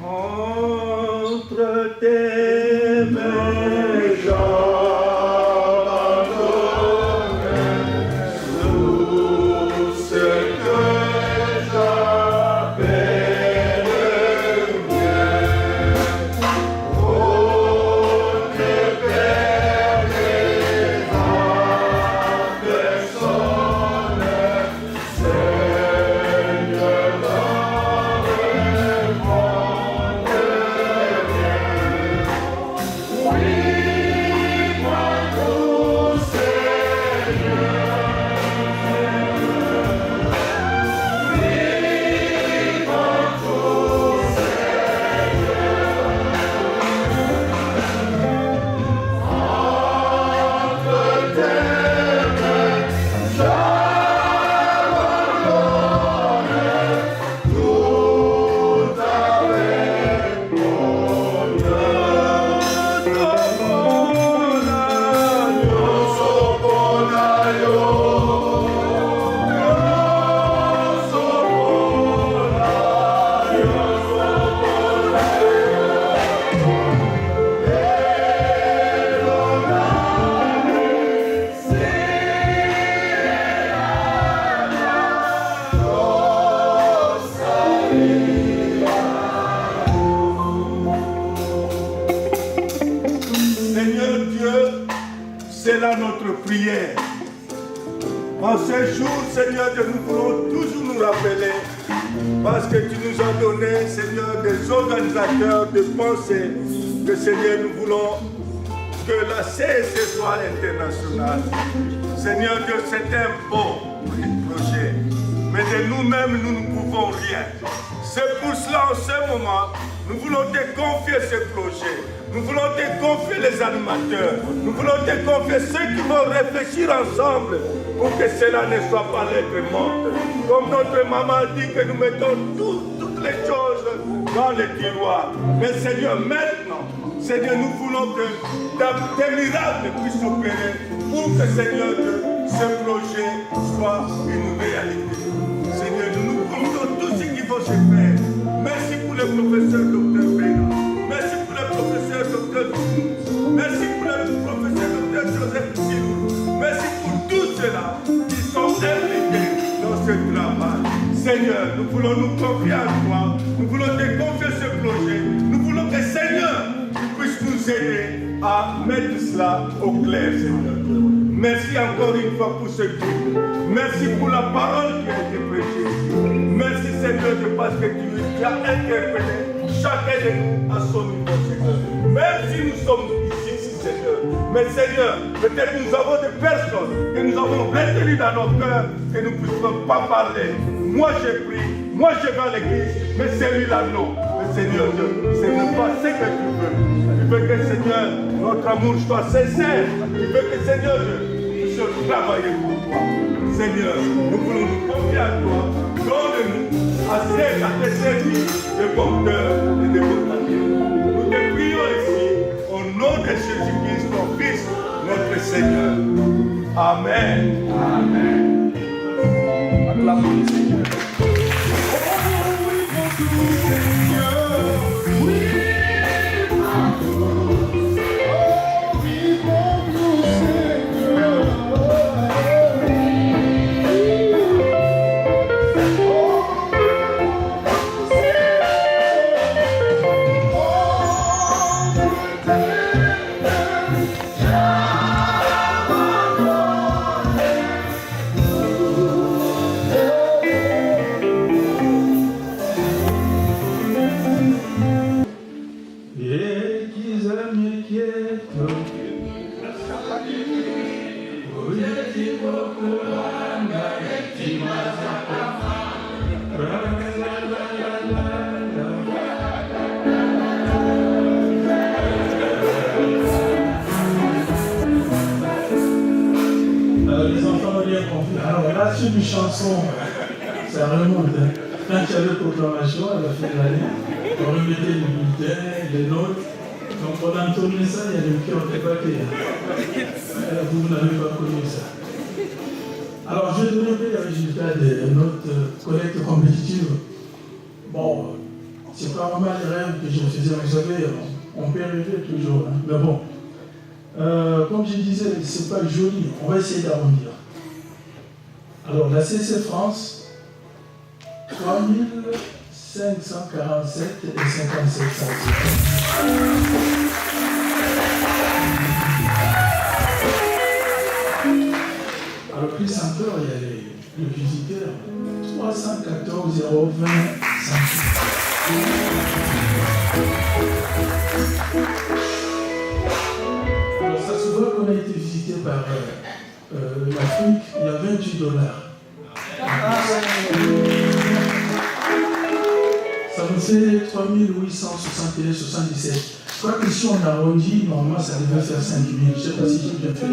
Entre tes mains, ce jour, Seigneur, que nous voulons toujours nous rappeler, parce que tu nous as donné, Seigneur, des organisateurs de pensée, que Seigneur, nous voulons que la CSC soit internationale. Seigneur Dieu, c'est un bon projet, mais de nous-mêmes, nous ne pouvons rien. C'est pour cela, en ce moment, nous voulons te confier ce projet. Nous voulons te confier les animateurs. Nous voulons te confier ceux qui vont réfléchir ensemble pour que cela ne soit pas lettre morte. Comme notre maman dit que nous mettons toutes les choses dans les tiroirs. Mais Seigneur, maintenant, Seigneur, nous voulons que tes miracles puissent opérer pour que, Seigneur, ce projet soit une réalité. Seigneur, nous nous comptons tout ce qu'il faut se faire. Merci pour le professeur Dr. Bénin. Merci pour le professeur Dr. Toumou. Merci pour le professeur Dr. Joseph Silou. Merci pour tous ceux-là qui sont impliqués dans ce travail. Seigneur, nous voulons nous confier à toi. Nous voulons te confier ce projet. Nous voulons que, Seigneur, tu puisses nous aider à mettre cela au clair, Seigneur. Merci encore une fois pour ce culte. Merci pour la parole qui a été prêchée ici. Merci, Seigneur, parce que tu as interpellé chacun de nous à son niveau, Seigneur. Même si nous sommes ici, Seigneur. Mais, Seigneur, peut-être nous avons des personnes que nous avons retenues dans nos cœurs que nous ne pouvons pas parler. Moi, j'ai prie, moi, je vais à l'église, mais celui-là, non. Mais, Seigneur Dieu, ce n'est pas ce que tu veux. Tu veux que, Seigneur, notre amour soit sincère. Tu veux que, Seigneur Dieu, travailler pour toi. Seigneur, nous voulons nous confier à toi. Donne-nous à te servir de bon cœur et de bon amour. Nous te prions ici au nom de Jésus-Christ, ton Fils, notre Seigneur. Amen. Amen. Acclamons le Seigneur. Une chanson, ça remonte. Quand il y avait proclamation à la fin de l'année, on remettait les bulletins, les notes. Donc on a entonné ça, il y a des qui ont débatté. Vous n'avez pas connu ça. Alors je vais donner les résultats de notre collecte compétitive. Bon, c'est pas vraiment les rêves que je faisais, vous savez, on peut rêver toujours. Hein. Mais bon, comme je disais, c'est pas joli, on va essayer d'arrondir. Alors, la CC France, 3 547 et 57 centimes. Alors, plus encore, il y a le visiteur, 314 020 centimes. Alors, ça se voit qu'on a été visité par l'Afrique, il y a $28. Ça nous fait 3 861,77. Je crois que si on arrondit, normalement ça devait faire 5 000. Je ne sais pas si j'ai bien fait.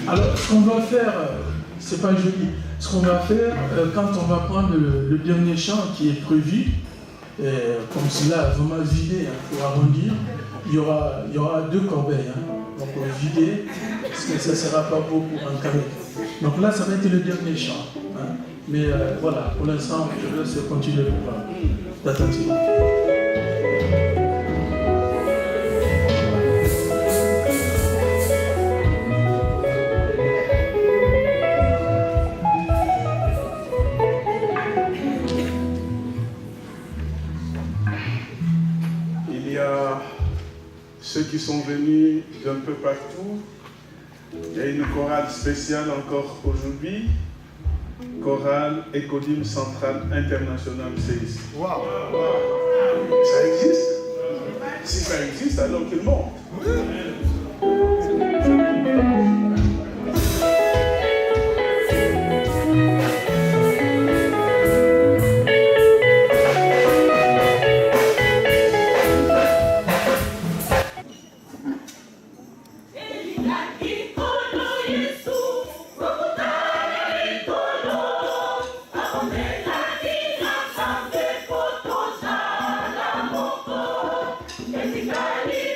Alors, ce qu'on va faire, c'est pas joli. Ce qu'on va faire, quand on va prendre le dernier chant qui est prévu, comme cela, vraiment vidé pour arrondir, il y aura 2 corbeilles. Donc on va vider, parce que ça ne sera pas beau pour un carré. Donc là, ça va être le dernier chant. Hein. Mais voilà, pour l'instant, je laisse continuer pour d'attention. Il y a ceux qui sont venus d'un peu partout Il y a une chorale spéciale encore aujourd'hui, chorale Écodim Central International CIC. Wow. Ça existe. Si ça existe, alors qu'il monte.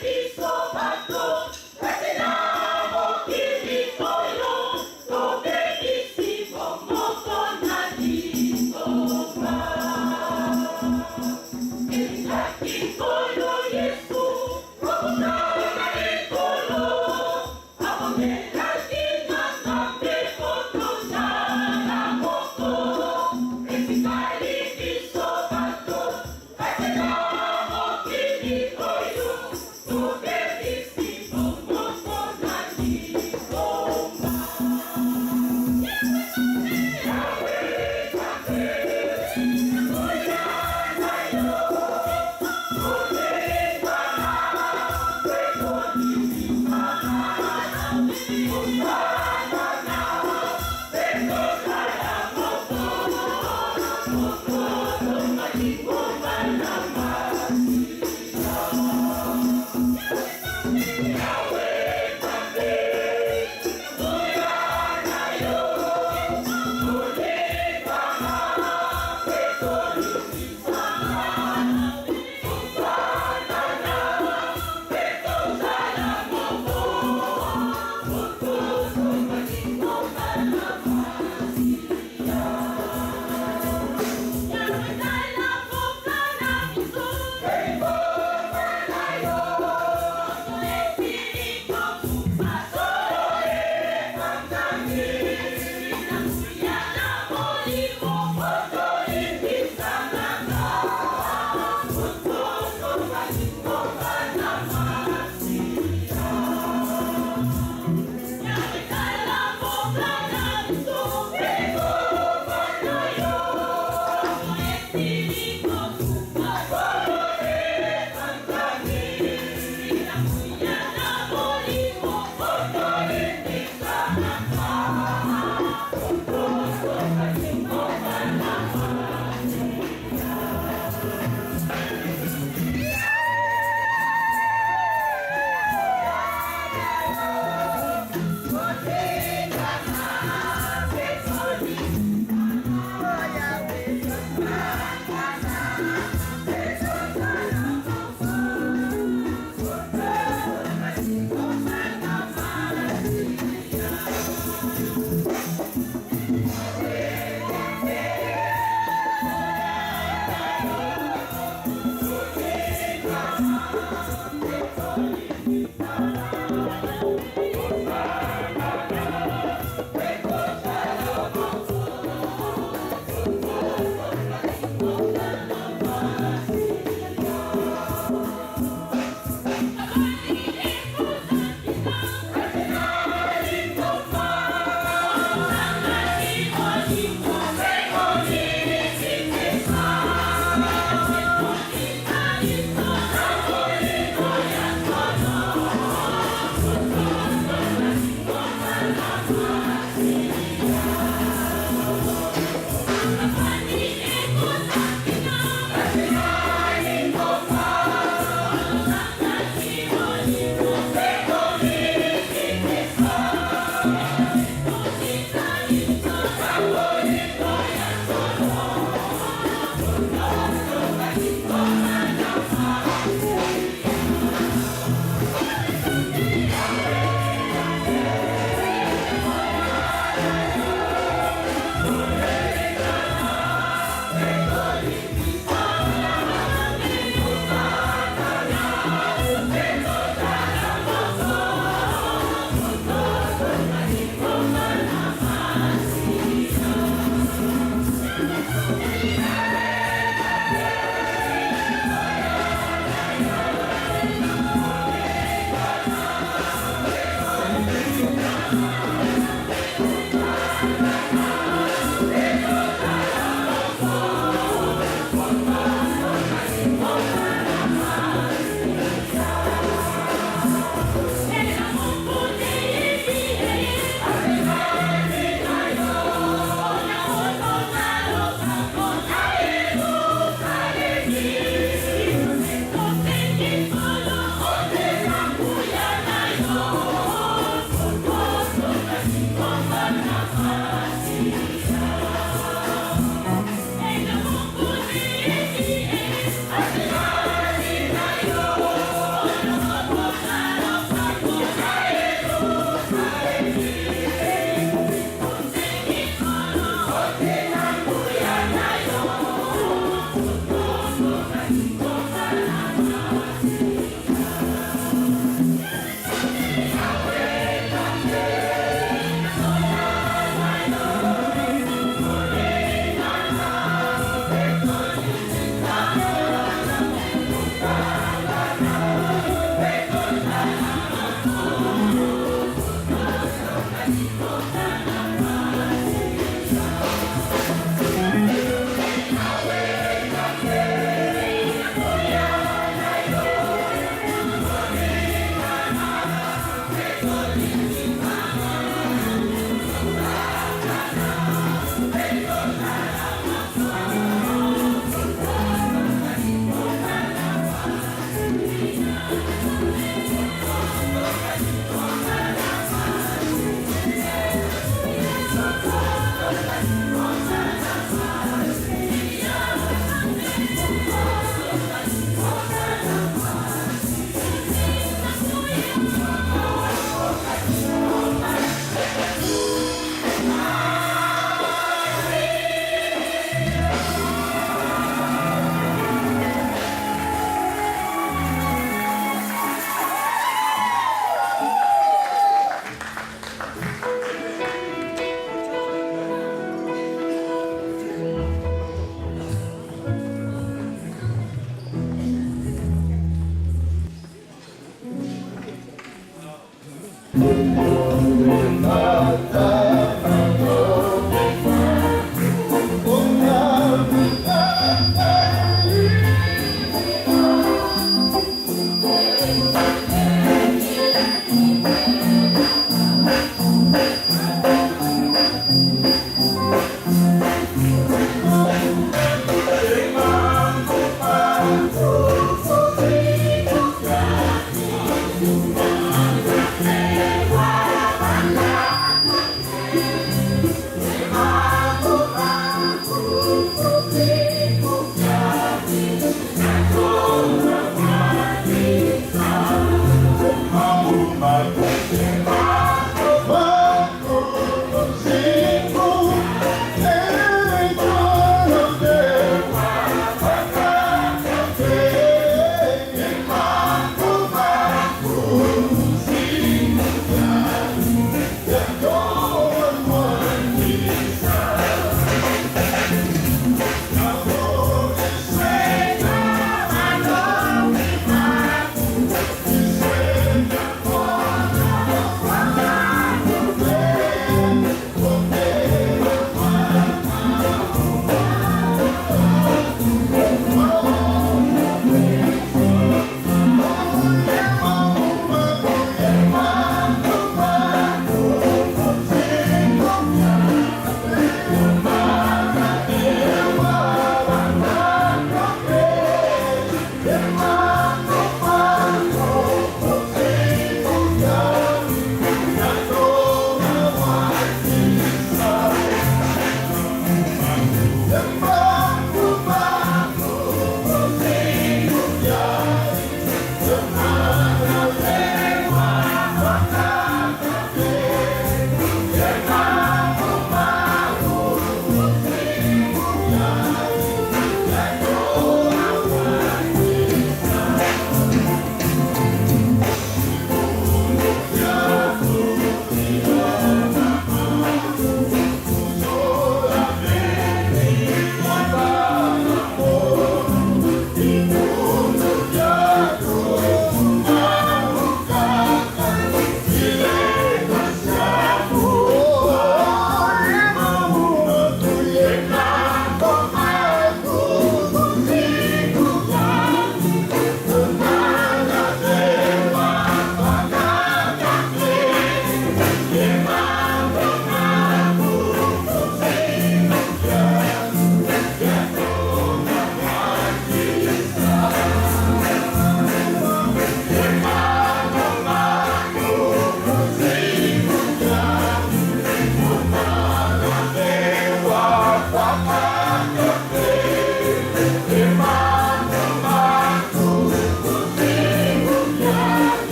Biso bato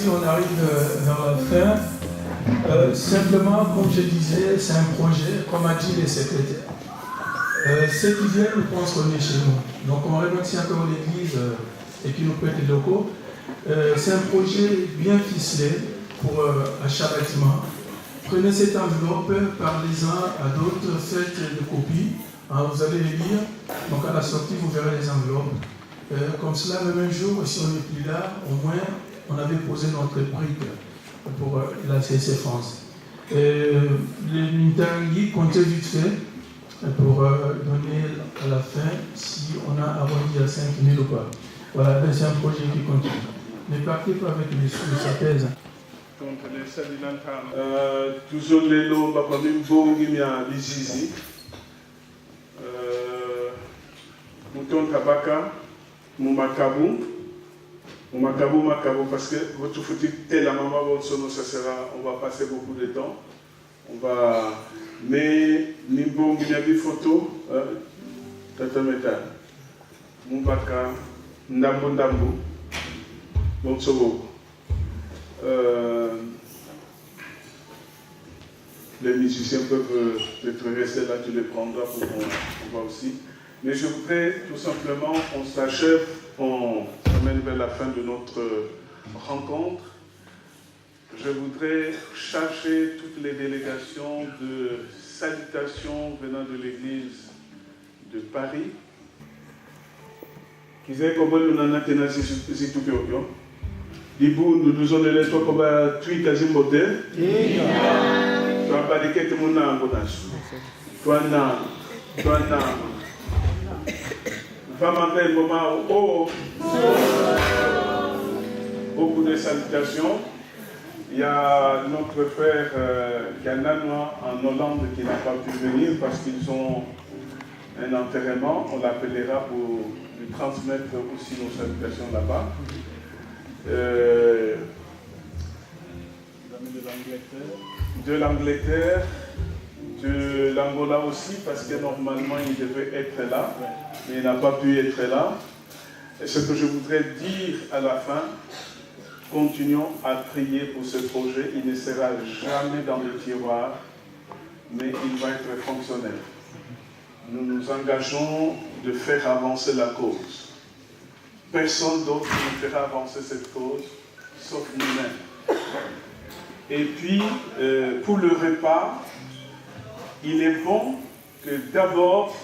aussi, on arrive vers la fin. Simplement, comme je disais, c'est un projet, comme a dit les secrétaires. Ceux qui viennent, nous pensent qu'on est chez nous. Donc on remercie encore l'Église et qui nous prête les locaux. C'est un projet bien ficelé pour achat bâtiment. Prenez cette enveloppe, parlez-en à d'autres, faites des copies. Vous allez les lire. Donc à la sortie, vous verrez les enveloppes. Comme cela, le même jour, si on n'est plus là, au moins, on avait posé notre brique pour la CC France. L'Intangui comptait vite fait pour donner à la fin si on a arrondi à 5 000 ou pas. Voilà, c'est un projet qui continue. Ne partez pas avec les sous, ça pèse. Toujours les lots, ma famille, bon, il y a des zizi. Mouton tabaka, mon macabou, parce que votre foutu tel la maman, votre son, ça sera, on va passer beaucoup de temps. On va. Mais, nimbo, il y a des photos, tata métal, Moubaka, Ndambo, Bonsobo. Les musiciens peuvent être restés là, tu les prendras pour qu'on voit aussi. Mais je voudrais tout simplement, on s'achève, on s'amène vers la fin de notre rencontre. Je voudrais chercher toutes les délégations de salutations venant de l'église de Paris. Qui disait comment nous n'en avons pas si tout bien. Dibou, nous nous avons les trois comme tu quasi modèle. Tu as pas de quête mon nom, toi non. Va m'appeler moment beaucoup de salutations. Il y a notre frère Gananois en Hollande qui n'a pas pu venir parce qu'ils ont un enterrement. On l'appellera pour lui transmettre aussi nos salutations là-bas. De l'Angleterre, de l'Angola aussi, parce que normalement il devait être là, mais il n'a pas pu être là. Et ce que je voudrais dire à la fin, continuons à prier pour ce projet. Il ne sera jamais dans le tiroir, mais il va être fonctionnel. Nous nous engageons de faire avancer la cause. Personne d'autre ne fera avancer cette cause, sauf nous-mêmes. Et puis, pour le repas, il est bon que d'abord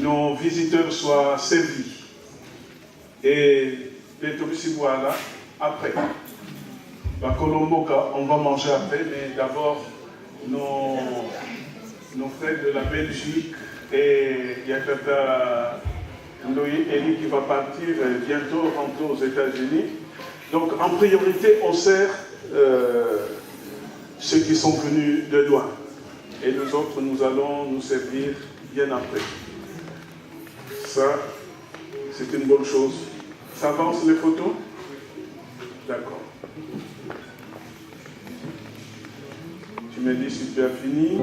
nos visiteurs soient servis. Et voilà, après. La Colomboka, on va manger après, mais d'abord nos frères de la Belgique et Yakata Ndoye Eli qui va partir bientôt rentrer aux États-Unis. Donc en priorité, on sert ceux qui sont venus de loin. Et nous autres, nous allons nous servir bien après. Ça, c'est une bonne chose. Ça avance les photos? D'accord. Tu me dis si tu as fini.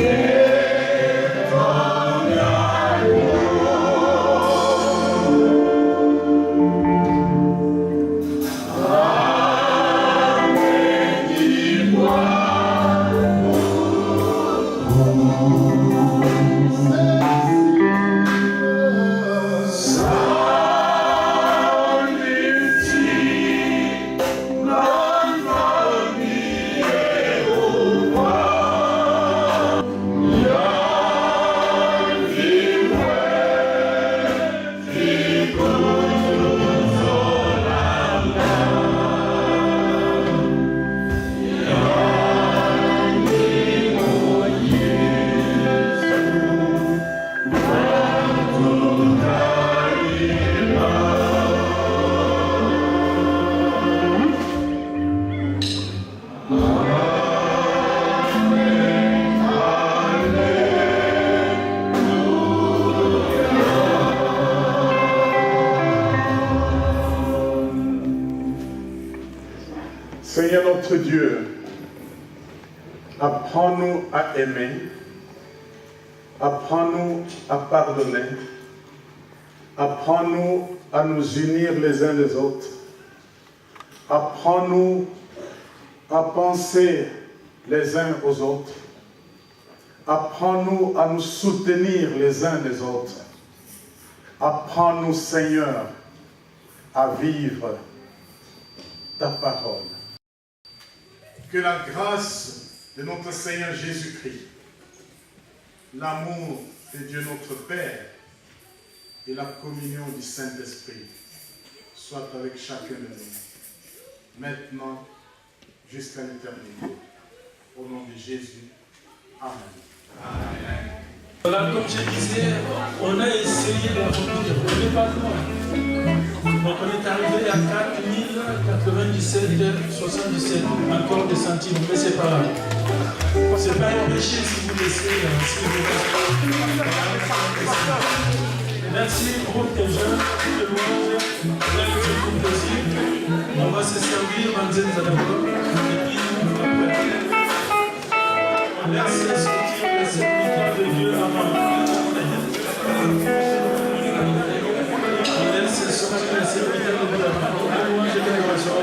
Yeah. Seigneur notre Dieu, apprends-nous à aimer, apprends-nous à pardonner, apprends-nous à nous unir les uns les autres, apprends-nous à penser les uns aux autres, apprends-nous à nous soutenir les uns les autres, apprends-nous, Seigneur, à vivre ta parole. Que la grâce de notre Seigneur Jésus-Christ, l'amour de Dieu notre Père et la communion du Saint-Esprit soient avec chacun de nous, maintenant jusqu'à l'éternité. Au nom de Jésus. Amen. Amen. Voilà, comme je disais, on a essayé de remplir, on n'est pas loin. Donc on est arrivé à 4097,77 encore des centimes, mais c'est pas grave. C'est pas un péché si vous laissez, si vous merci pour tes jeunes, pour les louanges, merci pour le plaisir. On va se servir dans une d'abord, et puis on laisse sortir les serviteurs de Dieu avant. On laisse sortir les serviteurs de Dieu avant. La louange et l'adoration.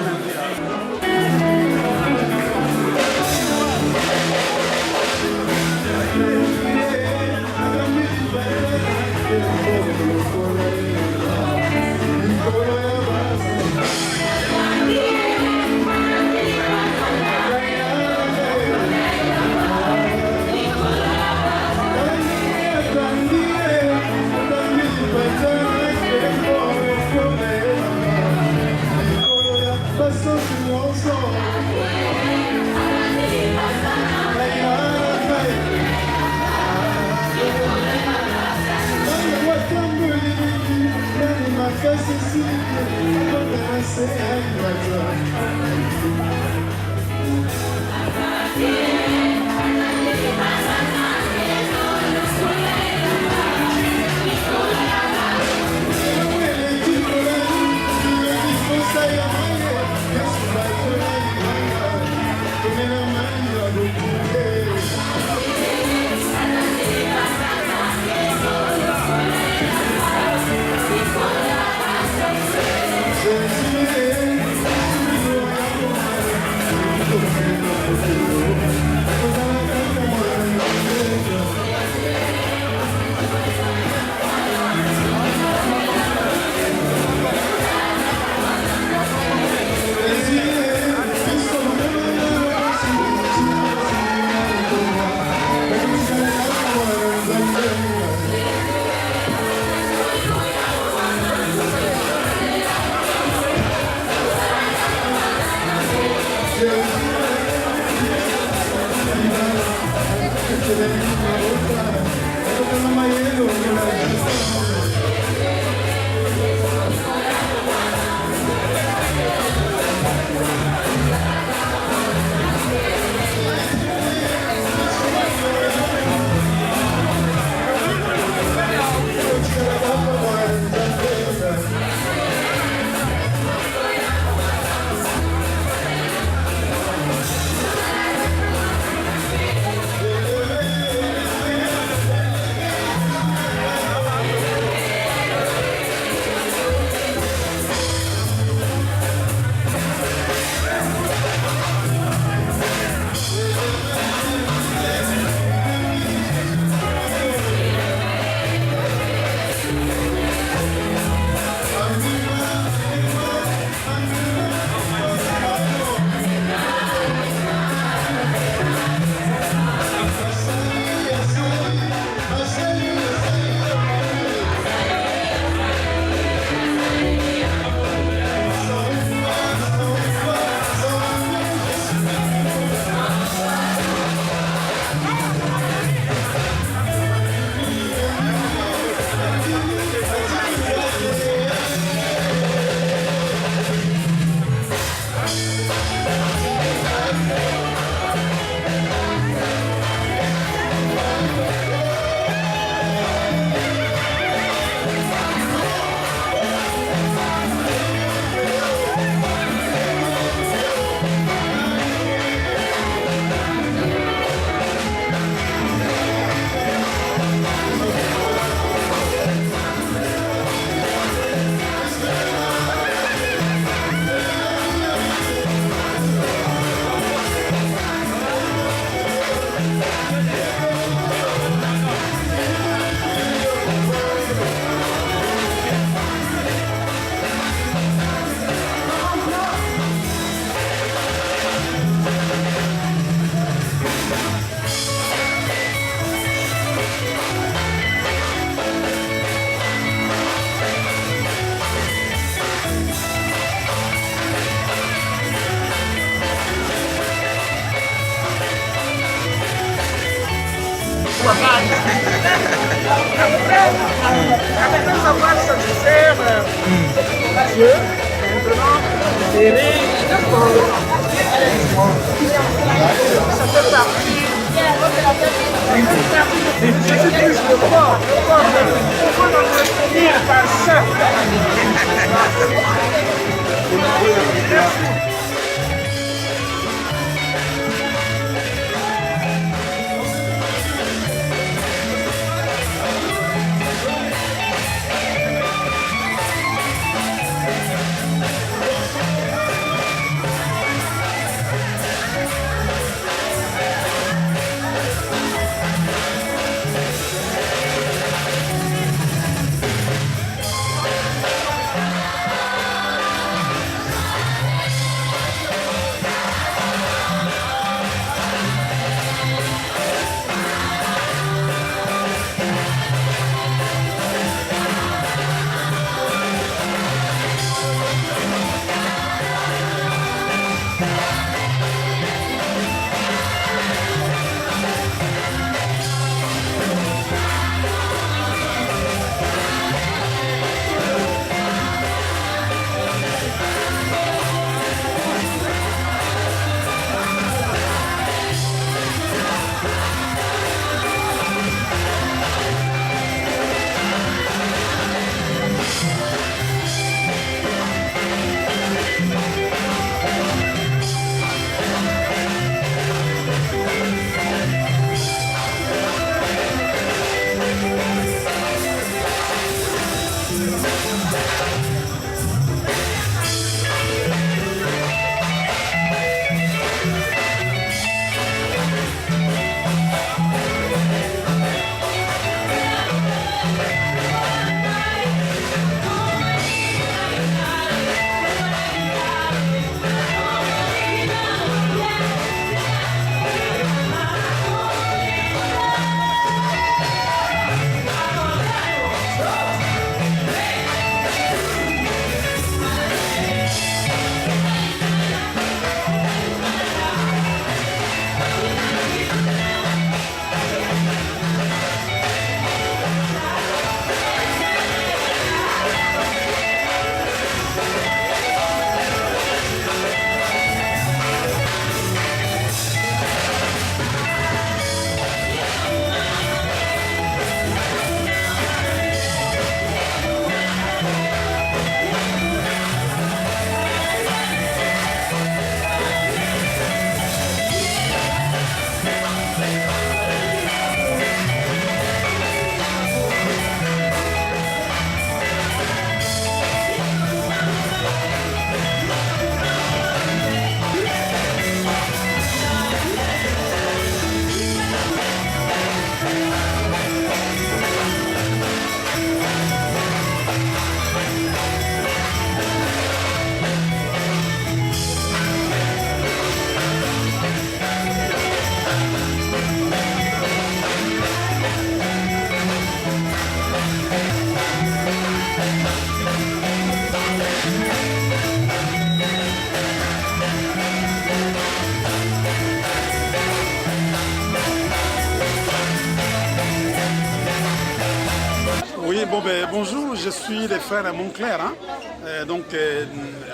Bonjour, je suis le frère Monclair,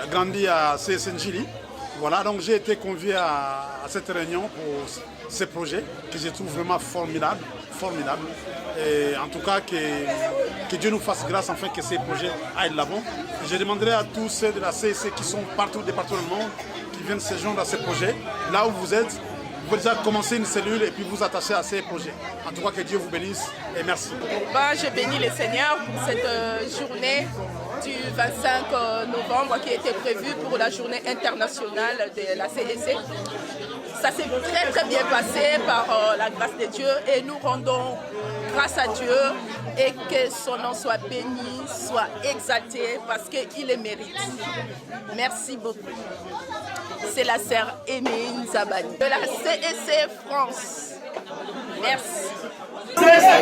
grandi à CSNJili. Voilà, donc j'ai été convié à cette réunion pour ce projet que je trouve vraiment formidable. Et en tout cas, que Dieu nous fasse grâce afin que ces projets aillent de l'avant. Je demanderai à tous ceux de la CEC qui sont partout dans le monde, qui viennent se joindre à ces projets, là où vous êtes, vous pouvez déjà commencer une cellule et puis vous attacher à ces projets. En tout cas, que Dieu vous bénisse et merci. Je bénis le Seigneur pour cette journée du 25 novembre qui était prévue pour la journée internationale de la CEC. Ça s'est très bien passé par la grâce de Dieu et nous rendons grâce à Dieu et que son nom soit béni, soit exalté parce qu'il le mérite. Merci beaucoup. C'est la sœur Émile Zabani de la CEC France. Merci. Essa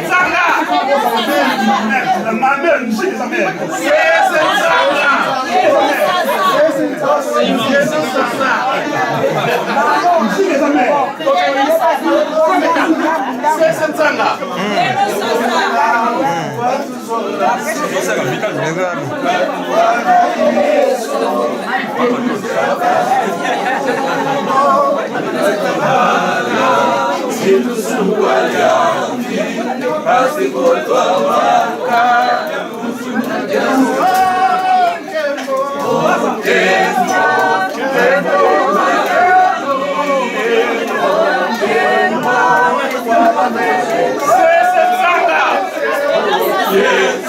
Yes,